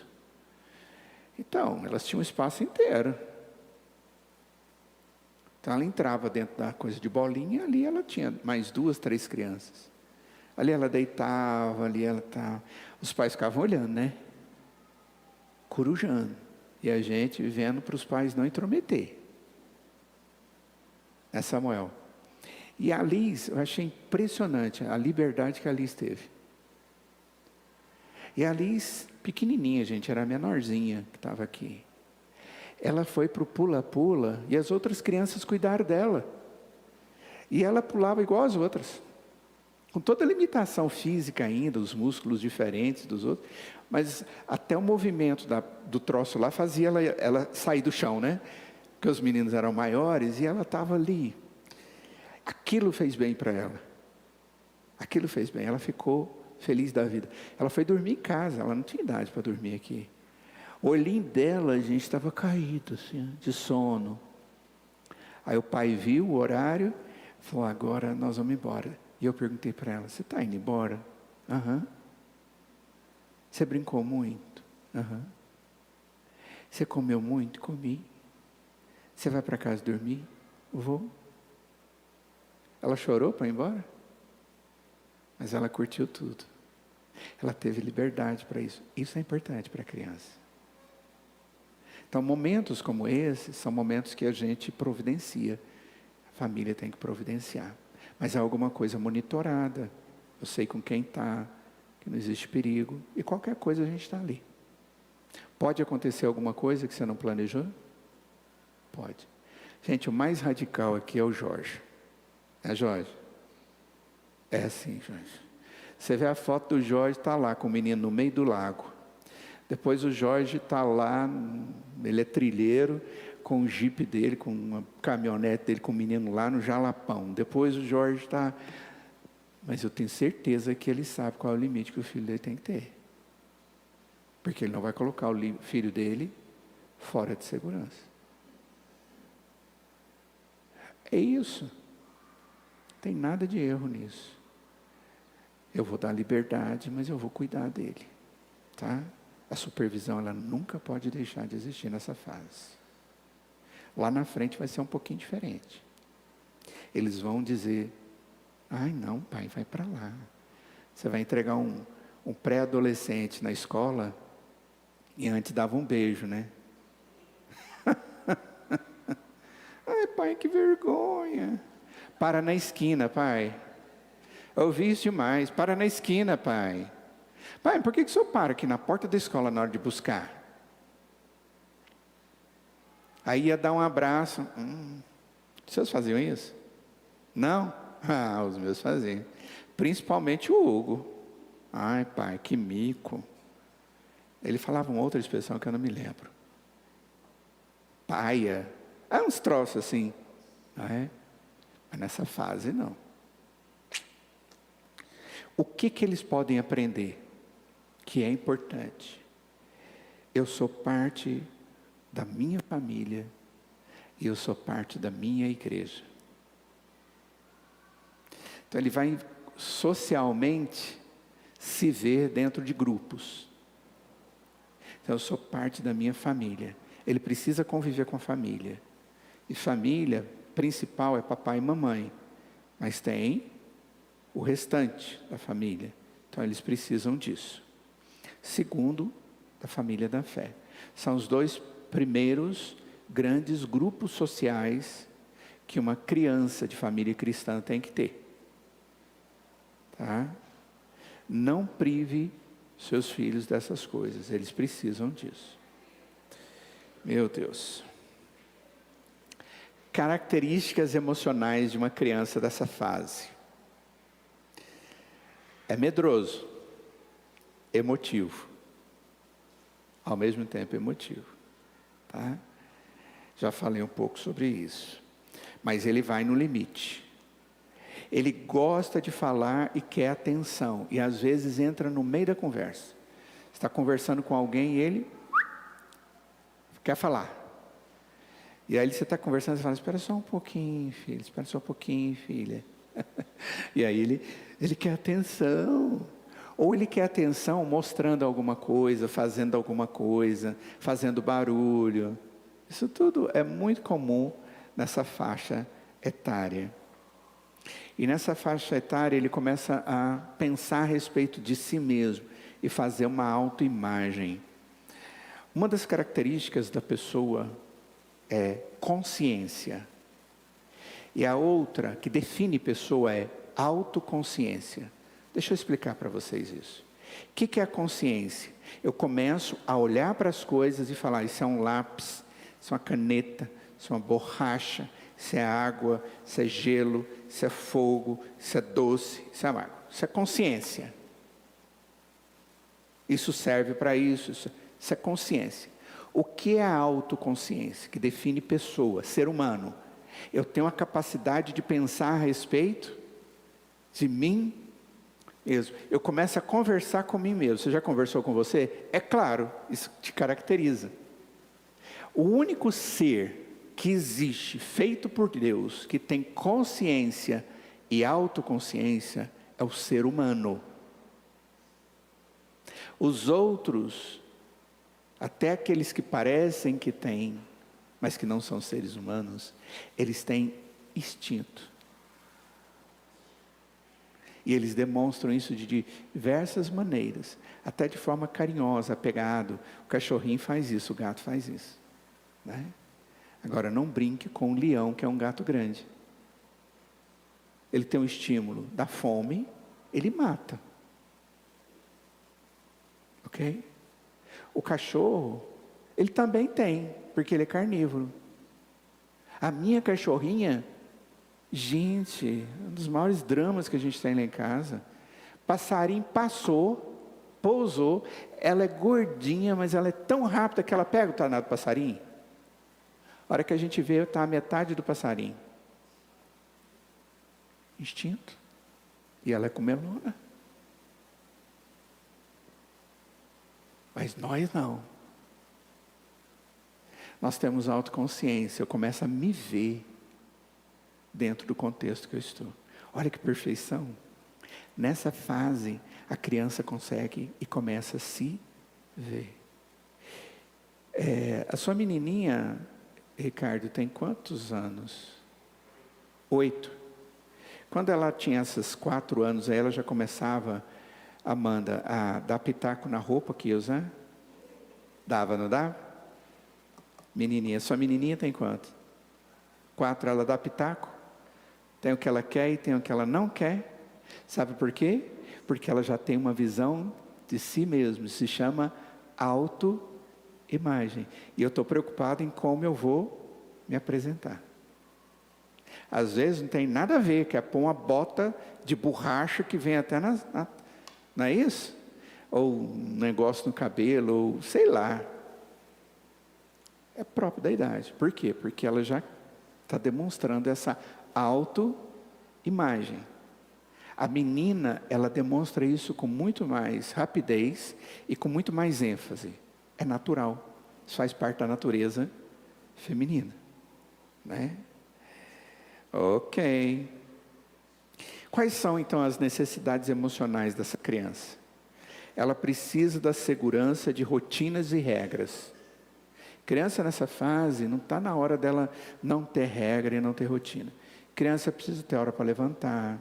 Então, elas tinham um espaço inteiro. Então ela entrava dentro da coisa de bolinha, ali ela tinha mais 2, 3 crianças. Ali ela deitava, ali ela estava. Os pais ficavam olhando, né? Corujando. E a gente vivendo para os pais não intrometer. É Samuel. E a Liz, eu achei impressionante a liberdade que a Liz teve. E a Liz, pequenininha, gente, era a menorzinha que estava aqui. Ela foi para o pula-pula e as outras crianças cuidaram dela. E ela pulava igual as outras. Com toda a limitação física ainda, os músculos diferentes dos outros. Mas até o movimento do troço lá fazia ela sair do chão, né? Porque os meninos eram maiores e ela estava ali. Aquilo fez bem para ela. Aquilo fez bem. Ela ficou feliz da vida. Ela foi dormir em casa. Ela não tinha idade para dormir aqui. O olhinho dela, a gente estava caído, assim, de sono. Aí o pai viu o horário, falou, agora nós vamos embora. E eu perguntei para ela, você está indo embora? Aham. Você brincou muito? Aham. Você comeu muito? Comi. Você vai para casa dormir? Vou. Ela chorou para ir embora? Mas ela curtiu tudo. Ela teve liberdade para isso. Isso é importante para a criança. Então, momentos como esses são momentos que a gente providencia. A família tem que providenciar. Mas é alguma coisa monitorada. Eu sei com quem está, que não existe perigo. E qualquer coisa a gente está ali. Pode acontecer alguma coisa que você não planejou? Pode. Gente, o mais radical aqui é o Jorge. É, Jorge? É assim, Jorge. Você vê a foto do Jorge, está lá com o menino no meio do lago. Depois o Jorge está lá, ele é trilheiro, com o jipe dele, com uma caminhonete dele, com o menino lá no Jalapão. Depois o Jorge está... Mas eu tenho certeza que ele sabe qual é o limite que o filho dele tem que ter. Porque ele não vai colocar o filho dele fora de segurança. É isso. Não tem nada de erro nisso. Eu vou dar liberdade, mas eu vou cuidar dele. Tá? A supervisão, ela nunca pode deixar de existir nessa fase. Lá na frente vai ser um pouquinho diferente. Eles vão dizer, ai não, pai, vai para lá. Você vai entregar um pré-adolescente na escola, e antes dava um beijo, né? Ai, pai, que vergonha. Para na esquina, pai. Eu ouvi isso demais. Para na esquina, pai. Pai, por que o senhor para aqui na porta da escola na hora de buscar? Aí ia dar um abraço. Os seus faziam isso? Não? Ah, os meus faziam. Principalmente o Hugo. Ai, pai, que mico. Ele falava uma outra expressão que eu não me lembro. Paia. É uns troços assim. Não é? Mas nessa fase, não. O que eles podem aprender? Que é importante. Eu sou parte da minha família e eu sou parte da minha igreja. Então ele vai socialmente se ver dentro de grupos. Então eu sou parte da minha família. Ele precisa conviver com a família. E família principal é papai e mamãe. Mas tem o restante da família. Então eles precisam disso. Segundo, da família da fé. São os dois primeiros grandes grupos sociais que uma criança de família cristã tem que ter. Tá? Não prive seus filhos dessas coisas, eles precisam disso. Meu Deus. Características emocionais de uma criança dessa fase. É medroso, emotivo, ao mesmo tempo emotivo, tá? Já falei um pouco sobre isso, mas ele vai no limite. Ele gosta de falar e quer atenção, e às vezes entra no meio da conversa. Você está conversando com alguém e ele quer falar. E aí você está conversando e fala, espera só um pouquinho, filho, espera só um pouquinho, filha. E aí ele quer atenção. Ou ele quer atenção mostrando alguma coisa, fazendo alguma coisa, fazendo barulho. Isso tudo é muito comum nessa faixa etária. E nessa faixa etária ele começa a pensar a respeito de si mesmo e fazer uma autoimagem. Uma das características da pessoa é consciência. E a outra que define pessoa é autoconsciência. Deixa eu explicar para vocês isso. O que é a consciência? Eu começo a olhar para as coisas e falar, isso é um lápis, isso é uma caneta, isso é uma borracha, isso é água, isso é gelo, isso é fogo, isso é doce, isso é amargo. Isso é consciência. Isso serve para isso, isso é consciência. O que é a autoconsciência? Que define pessoa, ser humano. Eu tenho a capacidade de pensar a respeito de mim mesmo. Eu começo a conversar com mim mesmo. Você já conversou com você? É claro, isso te caracteriza. O único ser que existe, feito por Deus, que tem consciência e autoconsciência, é o ser humano. Os outros, até aqueles que parecem que têm, mas que não são seres humanos, eles têm instinto. E eles demonstram isso de diversas maneiras, até de forma carinhosa, apegado. O cachorrinho faz isso, o gato faz isso, né? Agora, não brinque com o leão, que é um gato grande. Ele tem um estímulo da fome, ele mata. Ok? O cachorro, ele também tem, porque ele é carnívoro. A minha cachorrinha, gente, um dos maiores dramas que a gente tem lá em casa. Passarinho passou, pousou, ela é gordinha, mas ela é tão rápida que ela pega o danado do passarinho. A hora que a gente vê, está a metade do passarinho. Instinto. E ela é comelona. Mas nós não. Nós temos autoconsciência. Eu começo a me ver dentro do contexto que eu estou. Olha que perfeição. Nessa fase, a criança consegue e começa a se ver. A sua menininha, Ricardo, tem quantos anos? 8. Quando ela tinha esses 4 anos, aí ela já começava, Amanda, a dar pitaco na roupa que ia usar? Dava, não dava? Menininha, sua menininha tem quanto? 4, ela dá pitaco? Tem o que ela quer e tem o que ela não quer. Sabe por quê? Porque ela já tem uma visão de si mesma, se chama autoimagem. E eu estou preocupado em como eu vou me apresentar. Às vezes não tem nada a ver, quer pôr uma bota de borracha que vem até não é isso? Ou um negócio no cabelo, ou sei lá. É próprio da idade. Por quê? Porque ela já está demonstrando essa autoimagem. A menina, ela demonstra isso com muito mais rapidez e com muito mais ênfase. É natural. Isso faz parte da natureza feminina, né? Ok. Quais são então as necessidades emocionais dessa criança? Ela precisa da segurança de rotinas e regras. Criança nessa fase, não está na hora dela não ter regra e não ter rotina. Criança precisa ter hora para levantar,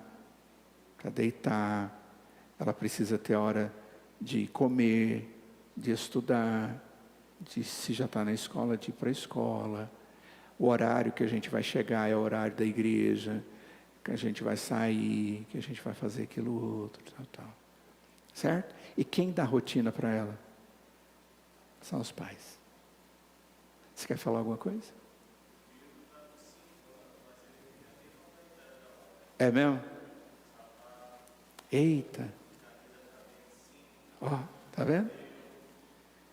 para deitar. Ela precisa ter hora de comer, de estudar, de, se já está na escola, de ir para a escola. O horário que a gente vai chegar é o horário da igreja, que a gente vai sair, que a gente vai fazer aquilo outro, tal. Certo? E quem dá rotina para ela? São os pais. Você quer falar alguma coisa? É mesmo? Eita. Ó, tá vendo?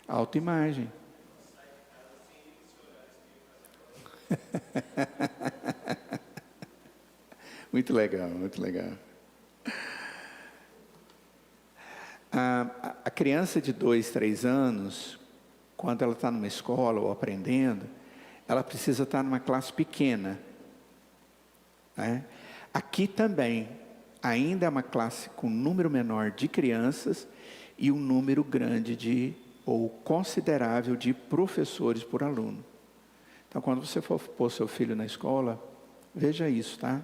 Autoimagem. Muito legal, muito legal. A criança de 2, 3 anos, quando ela está numa escola ou aprendendo, ela precisa estar numa classe pequena, né? Aqui também, ainda é uma classe com um número menor de crianças e um número grande ou considerável de professores por aluno. Então, quando você for pôr seu filho na escola, veja isso, tá?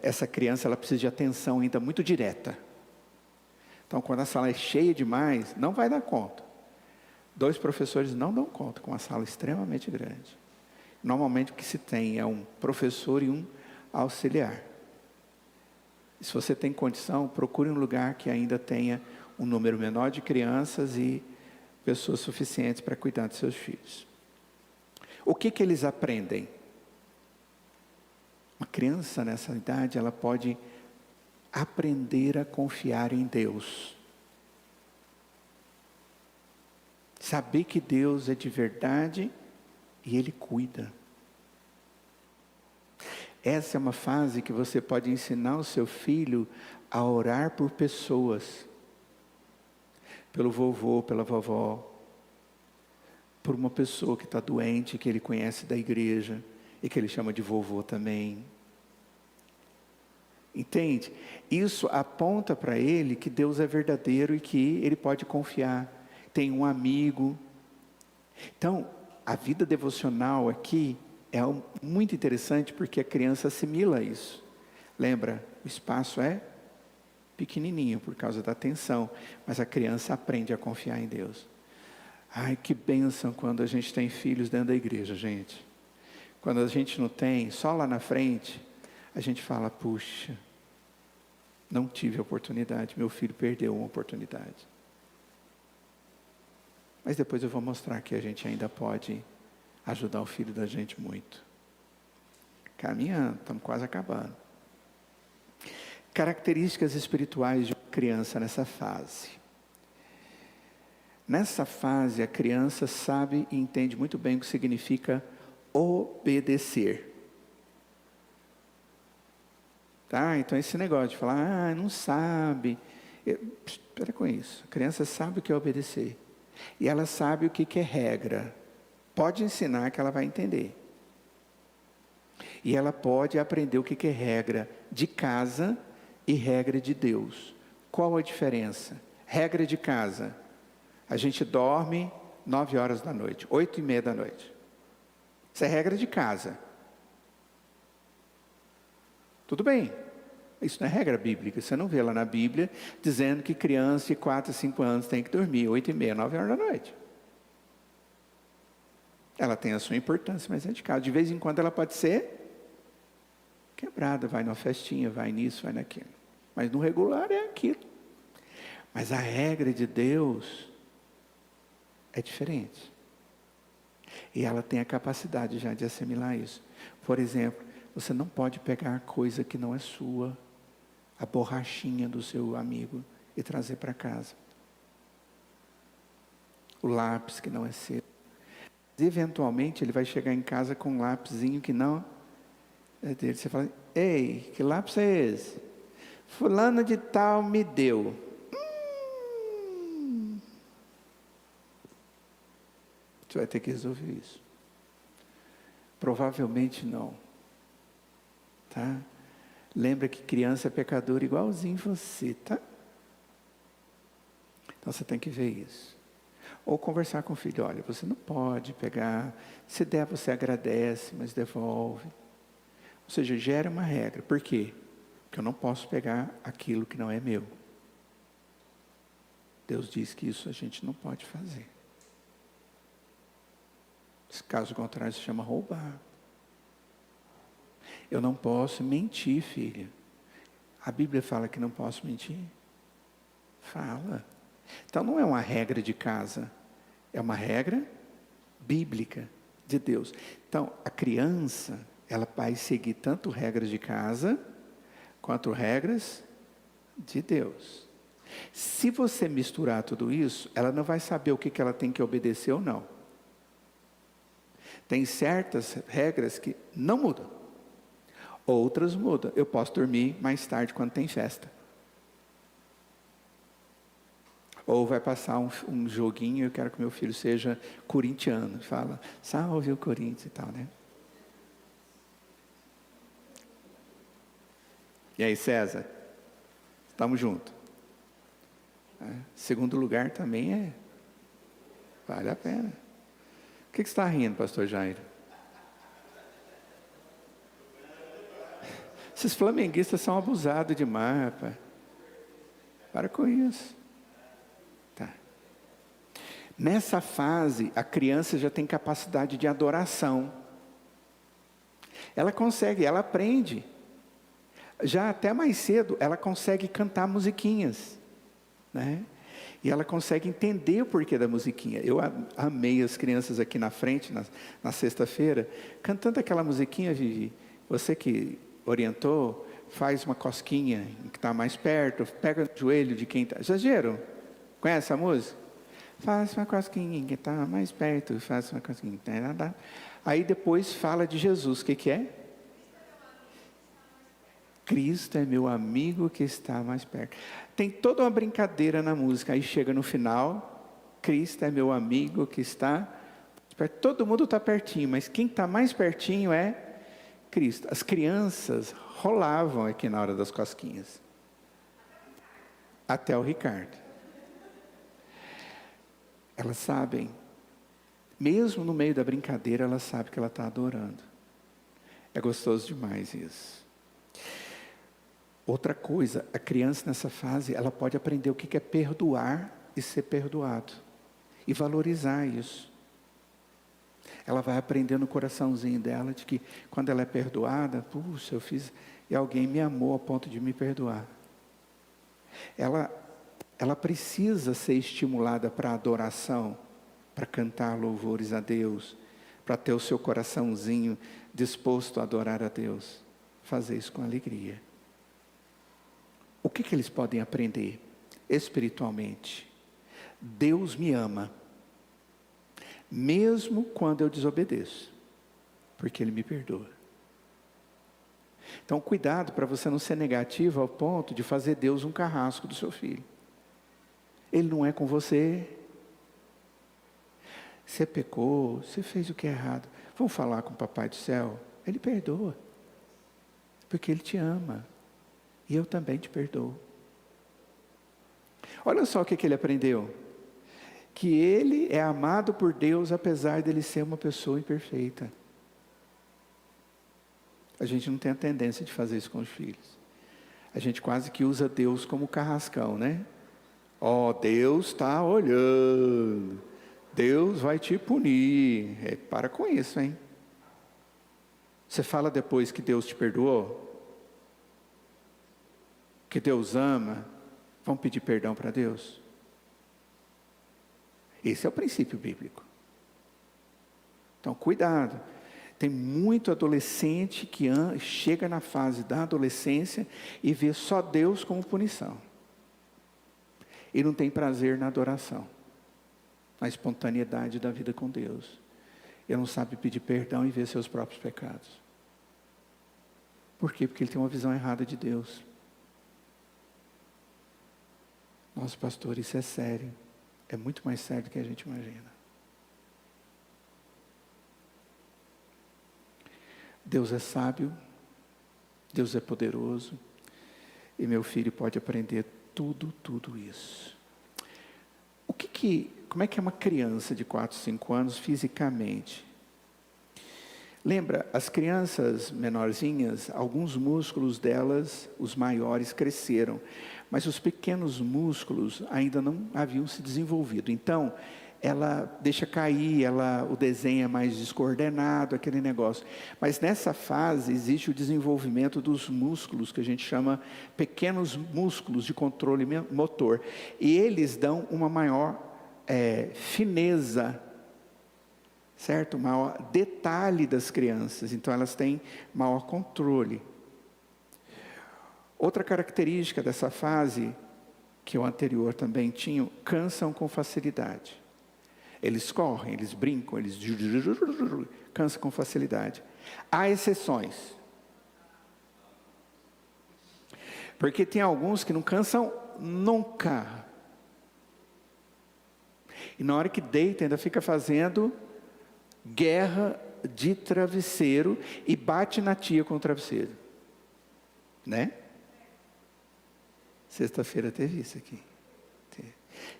Essa criança, ela precisa de atenção ainda muito direta. Então, quando a sala é cheia demais, não vai dar conta. 2 professores não dão conta com uma sala extremamente grande. Normalmente, o que se tem é um professor e um auxiliar. E se você tem condição, procure um lugar que ainda tenha um número menor de crianças e pessoas suficientes para cuidar dos seus filhos. O que eles aprendem? Uma criança nessa idade, ela pode aprender a confiar em Deus. Saber que Deus é de verdade e Ele cuida. Essa é uma fase que você pode ensinar o seu filho a orar por pessoas. Pelo vovô, pela vovó. Por uma pessoa que está doente, que ele conhece da igreja e que ele chama de vovô também. Entende? Isso aponta para ele que Deus é verdadeiro e que ele pode confiar. Tem um amigo. Então, a vida devocional aqui é muito interessante porque a criança assimila isso. Lembra, o espaço é pequenininho por causa da tensão, mas a criança aprende a confiar em Deus. Ai, que bênção quando a gente tem filhos dentro da igreja, gente. Quando a gente não tem, só lá na frente, a gente fala, puxa, não tive a oportunidade, meu filho perdeu uma oportunidade. Mas depois eu vou mostrar que a gente ainda pode ajudar o filho da gente muito. Caminhando, estamos quase acabando. Características espirituais de uma criança nessa fase. Nessa fase, a criança sabe e entende muito bem o que significa obedecer. Tá? Então esse negócio de falar, não sabe. Espera com isso. A criança sabe o que é obedecer. E ela sabe o que é regra. Pode ensinar que ela vai entender. E ela pode aprender o que é regra de casa e regra de Deus. Qual a diferença? Regra de casa. A gente dorme 9 horas da noite, 8:30 da noite. Isso é regra de casa. Tudo bem. Isso não é regra bíblica. Você não vê lá na Bíblia dizendo que criança de 4 a 5 anos tem que dormir 8:30, 9 horas da noite. Ela tem a sua importância, mas é de casa. De vez em quando ela pode ser quebrada. Vai numa festinha, vai nisso, vai naquilo. Mas no regular é aquilo. Mas a regra de Deus é diferente. E ela tem a capacidade já de assimilar isso. Por exemplo, você não pode pegar coisa que não é sua, a borrachinha do seu amigo, e trazer para casa. O lápis que não é seu. Eventualmente ele vai chegar em casa com um lápisinho que não é dele. Você fala, ei, que lápis é esse? Fulano de tal me deu. Você vai ter que resolver isso. Provavelmente não. Tá? Lembra que criança é pecador igualzinho você, tá? Então você tem que ver isso. Ou conversar com o filho, olha, você não pode pegar, se der você agradece, mas devolve. Ou seja, gera uma regra. Por quê? Porque eu não posso pegar aquilo que não é meu. Deus diz que isso a gente não pode fazer. Caso contrário, se chama roubar. Eu não posso mentir, filha. A Bíblia fala que não posso mentir? Fala. Então não é uma regra de casa, é uma regra bíblica de Deus. Então a criança, ela vai seguir tanto regras de casa, quanto regras de Deus. Se você misturar tudo isso, ela não vai saber o que ela tem que obedecer ou não. Tem certas regras que não mudam. Outras mudam. Eu posso dormir mais tarde quando tem festa. Ou vai passar um joguinho, eu quero que meu filho seja corintiano. Fala, salve o Corinthians e tal, né? E aí, César? Estamos juntos. Segundo lugar também vale a pena. O que você está rindo, pastor Jairo? Esses flamenguistas são abusados demais, rapaz. Para com isso. Tá. Nessa fase, a criança já tem capacidade de adoração. Ela consegue, ela aprende. Já até mais cedo, ela consegue cantar musiquinhas, né? E ela consegue entender o porquê da musiquinha. Eu amei as crianças aqui na frente, na sexta-feira, cantando aquela musiquinha, Vivi. Você que orientou, faz uma cosquinha que está mais perto, pega o joelho de quem está... Exagero? Conhece a música? Faz uma cosquinha que está mais perto, faz uma cosquinha. Aí depois fala de Jesus, o que é? Cristo é meu amigo que está mais perto. Tem toda uma brincadeira na música, aí chega no final, Cristo é meu amigo que está perto. Todo mundo está pertinho, mas quem está mais pertinho é Cristo. As crianças rolavam aqui na hora das cosquinhas. Até o Ricardo. Elas sabem, mesmo no meio da brincadeira, elas sabem que ela está adorando. É gostoso demais isso. Outra coisa, a criança nessa fase, ela pode aprender o que é perdoar e ser perdoado. E valorizar isso. Ela vai aprender no coraçãozinho dela de que quando ela é perdoada, puxa, eu fiz, e alguém me amou ao ponto de me perdoar. Ela precisa ser estimulada para a adoração, para cantar louvores a Deus, para ter o seu coraçãozinho disposto a adorar a Deus. Fazer isso com alegria. O que eles podem aprender espiritualmente? Deus me ama, mesmo quando eu desobedeço, porque Ele me perdoa. Então, cuidado para você não ser negativo ao ponto de fazer Deus um carrasco do seu filho. Ele não é com você. Você pecou, você fez o que é errado. Vamos falar com o Papai do Céu? Ele perdoa, porque Ele te ama. E eu também te perdoo. Olha só o que ele aprendeu. Que ele é amado por Deus, apesar dele ser uma pessoa imperfeita. A gente não tem a tendência de fazer isso com os filhos. A gente quase que usa Deus como carrascão, né? Ó, Deus está olhando. Deus vai te punir. Para com isso, hein? Você fala depois que Deus te perdoou? Que Deus ama? Vamos pedir perdão para Deus? Esse é o princípio bíblico. Então, cuidado. Tem muito adolescente que chega na fase da adolescência e vê só Deus como punição. E não tem prazer na adoração, na espontaneidade da vida com Deus. Ele não sabe pedir perdão e ver seus próprios pecados. Por quê? Porque ele tem uma visão errada de Deus. Nossa, pastor, isso é sério. É muito mais sério do que a gente imagina. Deus é sábio, Deus é poderoso, e meu filho pode aprender tudo isso. Como é que é uma criança de 4, 5 anos fisicamente? Lembra, as crianças menorzinhas, alguns músculos delas, os maiores, cresceram, mas os pequenos músculos ainda não haviam se desenvolvido. Então, ela deixa cair, o desenho é mais descoordenado, aquele negócio. Mas nessa fase existe o desenvolvimento dos músculos, que a gente chama pequenos músculos de controle motor. E eles dão uma maior fineza, certo? Maior detalhe das crianças. Então elas têm maior controle. Outra característica dessa fase, que o anterior também tinha, cansam com facilidade. Eles correm, eles brincam, eles cansam com facilidade. Há exceções. Porque tem alguns que não cansam nunca. E na hora que deita, ainda fica fazendo guerra de travesseiro e bate na tia com o travesseiro. Né? Sexta-feira teve isso aqui.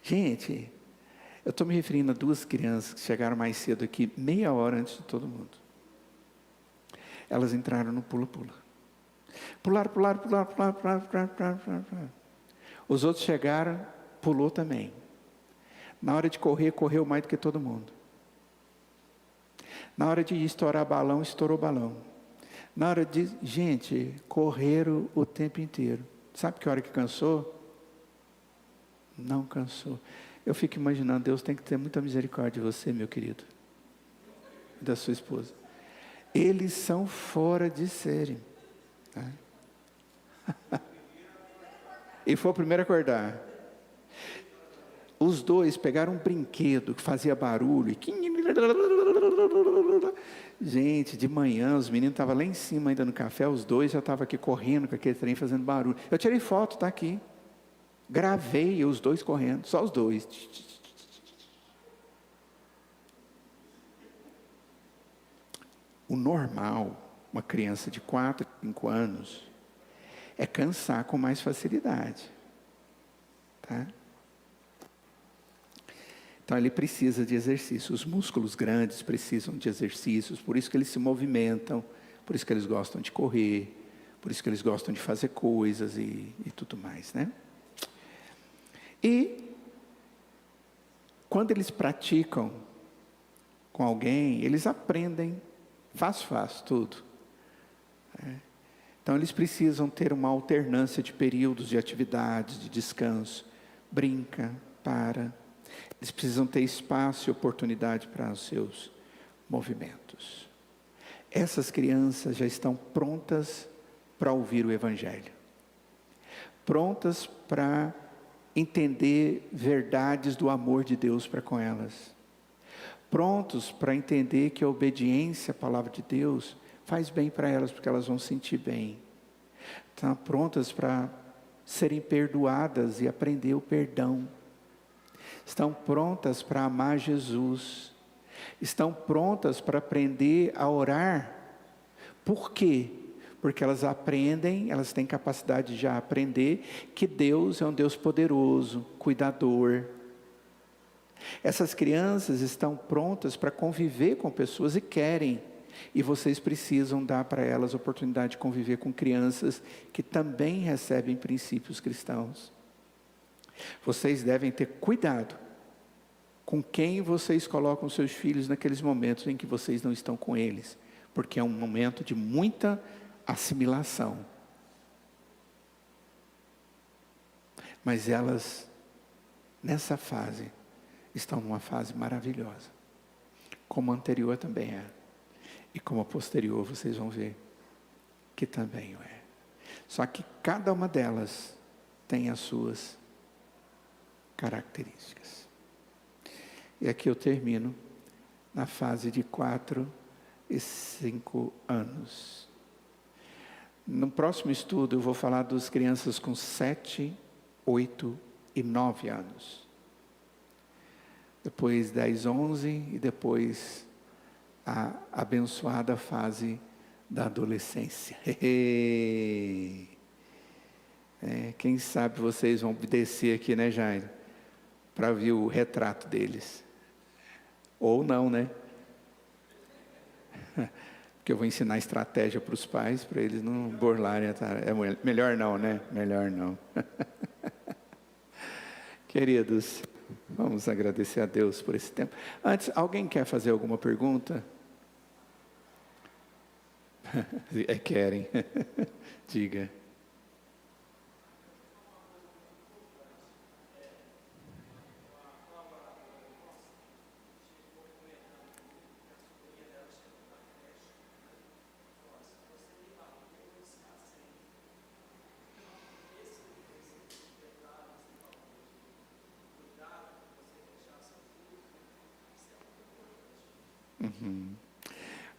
Gente, eu estou me referindo a 2 crianças que chegaram mais cedo aqui, meia hora antes de todo mundo. Elas entraram no pula-pula. Pularam. Os outros chegaram, pulou também. Na hora de correr, correu mais do que todo mundo. Na hora de estourar balão, estourou balão. Na hora de... Gente, correram o tempo inteiro. Sabe que hora que cansou? Não cansou. Eu fico imaginando, Deus tem que ter muita misericórdia de você, meu querido. E da sua esposa. Eles são fora de série. Tá? E foi o primeiro a acordar. Os 2 pegaram um brinquedo que fazia barulho. Gente, de manhã os meninos estavam lá em cima ainda no café. Os 2 já estavam aqui correndo com aquele trem fazendo barulho. Eu tirei foto, está aqui. Gravei os 2 correndo, só os 2. O normal, uma criança de 4, 5 anos, é cansar com mais facilidade. Tá? Então ele precisa de exercício. Os músculos grandes precisam de exercícios, por isso que eles se movimentam, por isso que eles gostam de correr, Por isso que eles gostam de fazer coisas e tudo mais, né? E quando eles praticam com alguém, eles aprendem fácil, tudo. Então eles precisam ter uma alternância de períodos de atividades, de descanso. Brinca, para. Eles precisam ter espaço e oportunidade para os seus movimentos. Essas crianças já estão prontas para ouvir o Evangelho. Prontas para entender verdades do amor de Deus para com elas. Prontos para entender que a obediência à palavra de Deus faz bem para elas, porque elas vão sentir bem. Estão prontas para serem perdoadas e aprender o perdão. Estão prontas para amar Jesus. Estão prontas para aprender a orar. Por quê? Porque elas aprendem, elas têm capacidade de já aprender que Deus é um Deus poderoso, cuidador. Essas crianças estão prontas para conviver com pessoas e querem. E vocês precisam dar para elas a oportunidade de conviver com crianças que também recebem princípios cristãos. Vocês devem ter cuidado com quem vocês colocam seus filhos naqueles momentos em que vocês não estão com eles. Porque é um momento de muita assimilação. Mas elas, nessa fase, estão numa fase maravilhosa. Como a anterior também é. E como a posterior, vocês vão ver que também é. Só que cada uma delas tem as suas características. E aqui eu termino na fase de 4 e 5 anos. No próximo estudo eu vou falar das crianças com 7, 8 e 9 anos. Depois 10, 11 e depois a abençoada fase da adolescência. Quem sabe vocês vão descer aqui, né, Jairo? Para ver o retrato deles. Ou não, né? Porque eu vou ensinar estratégia para os pais, para eles não burlarem. É melhor não, né? Melhor não. Queridos, vamos agradecer a Deus por esse tempo. Antes, alguém quer fazer alguma pergunta? Querem. Diga.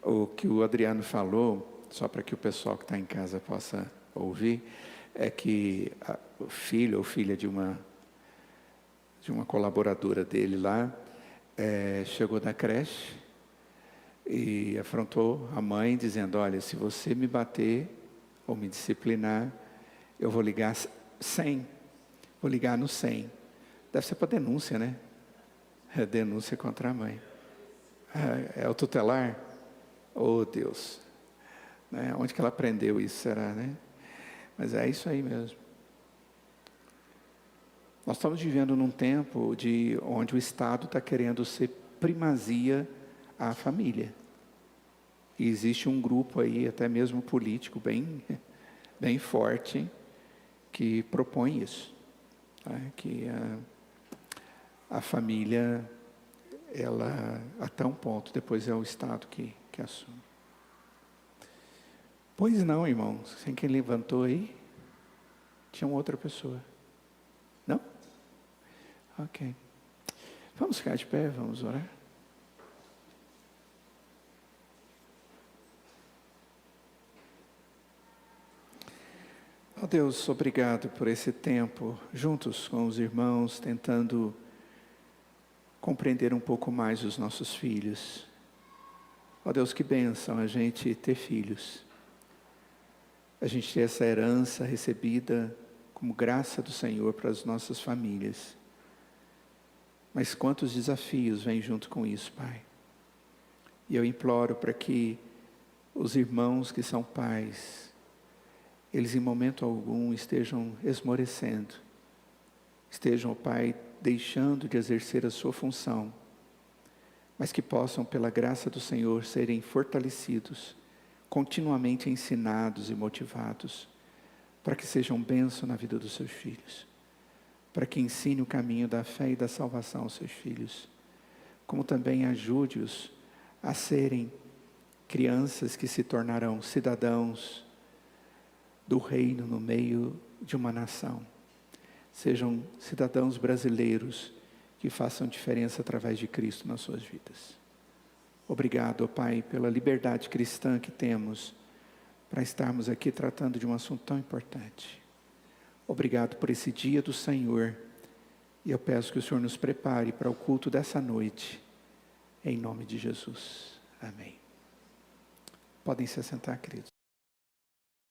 O que o Adriano falou, só para que o pessoal que está em casa possa ouvir, é que o filho ou filha de uma colaboradora dele lá, chegou da creche e afrontou a mãe dizendo: olha, se você me bater ou me disciplinar, eu vou ligar 100, vou ligar no 100. Deve ser para denúncia, né? É denúncia contra a mãe. É o tutelar? Oh, Deus, né? Onde que ela aprendeu isso, será, né? Mas é isso aí mesmo. Nós estamos vivendo num tempo onde o Estado está querendo ser primazia à família. E existe um grupo aí, até mesmo político, bem forte, que propõe isso. Né? Que a família, ela, até um ponto, depois é o Estado que assume. Pois não, irmãos, sem quem levantou aí, tinha uma outra pessoa. Não? Ok. Vamos ficar de pé, vamos orar. Oh Deus, obrigado por esse tempo, juntos com os irmãos, tentando compreender um pouco mais os nossos filhos. Ó Deus, que bênção a gente ter filhos. A gente ter essa herança recebida como graça do Senhor para as nossas famílias. Mas quantos desafios vêm junto com isso, Pai. E eu imploro para que os irmãos que são pais eles em momento algum estejam esmorecendo, estejam, ó Pai, deixando de exercer a sua função, mas que possam, pela graça do Senhor, serem fortalecidos, continuamente ensinados e motivados, para que sejam bênção na vida dos seus filhos, para que ensine o caminho da fé e da salvação aos seus filhos, como também ajude-os a serem crianças que se tornarão cidadãos do reino no meio de uma nação. Sejam cidadãos brasileiros que façam diferença através de Cristo nas suas vidas. Obrigado, ó Pai, pela liberdade cristã que temos para estarmos aqui tratando de um assunto tão importante. Obrigado por esse dia do Senhor. E eu peço que o Senhor nos prepare para o culto dessa noite. Em nome de Jesus. Amém. Podem se assentar, queridos.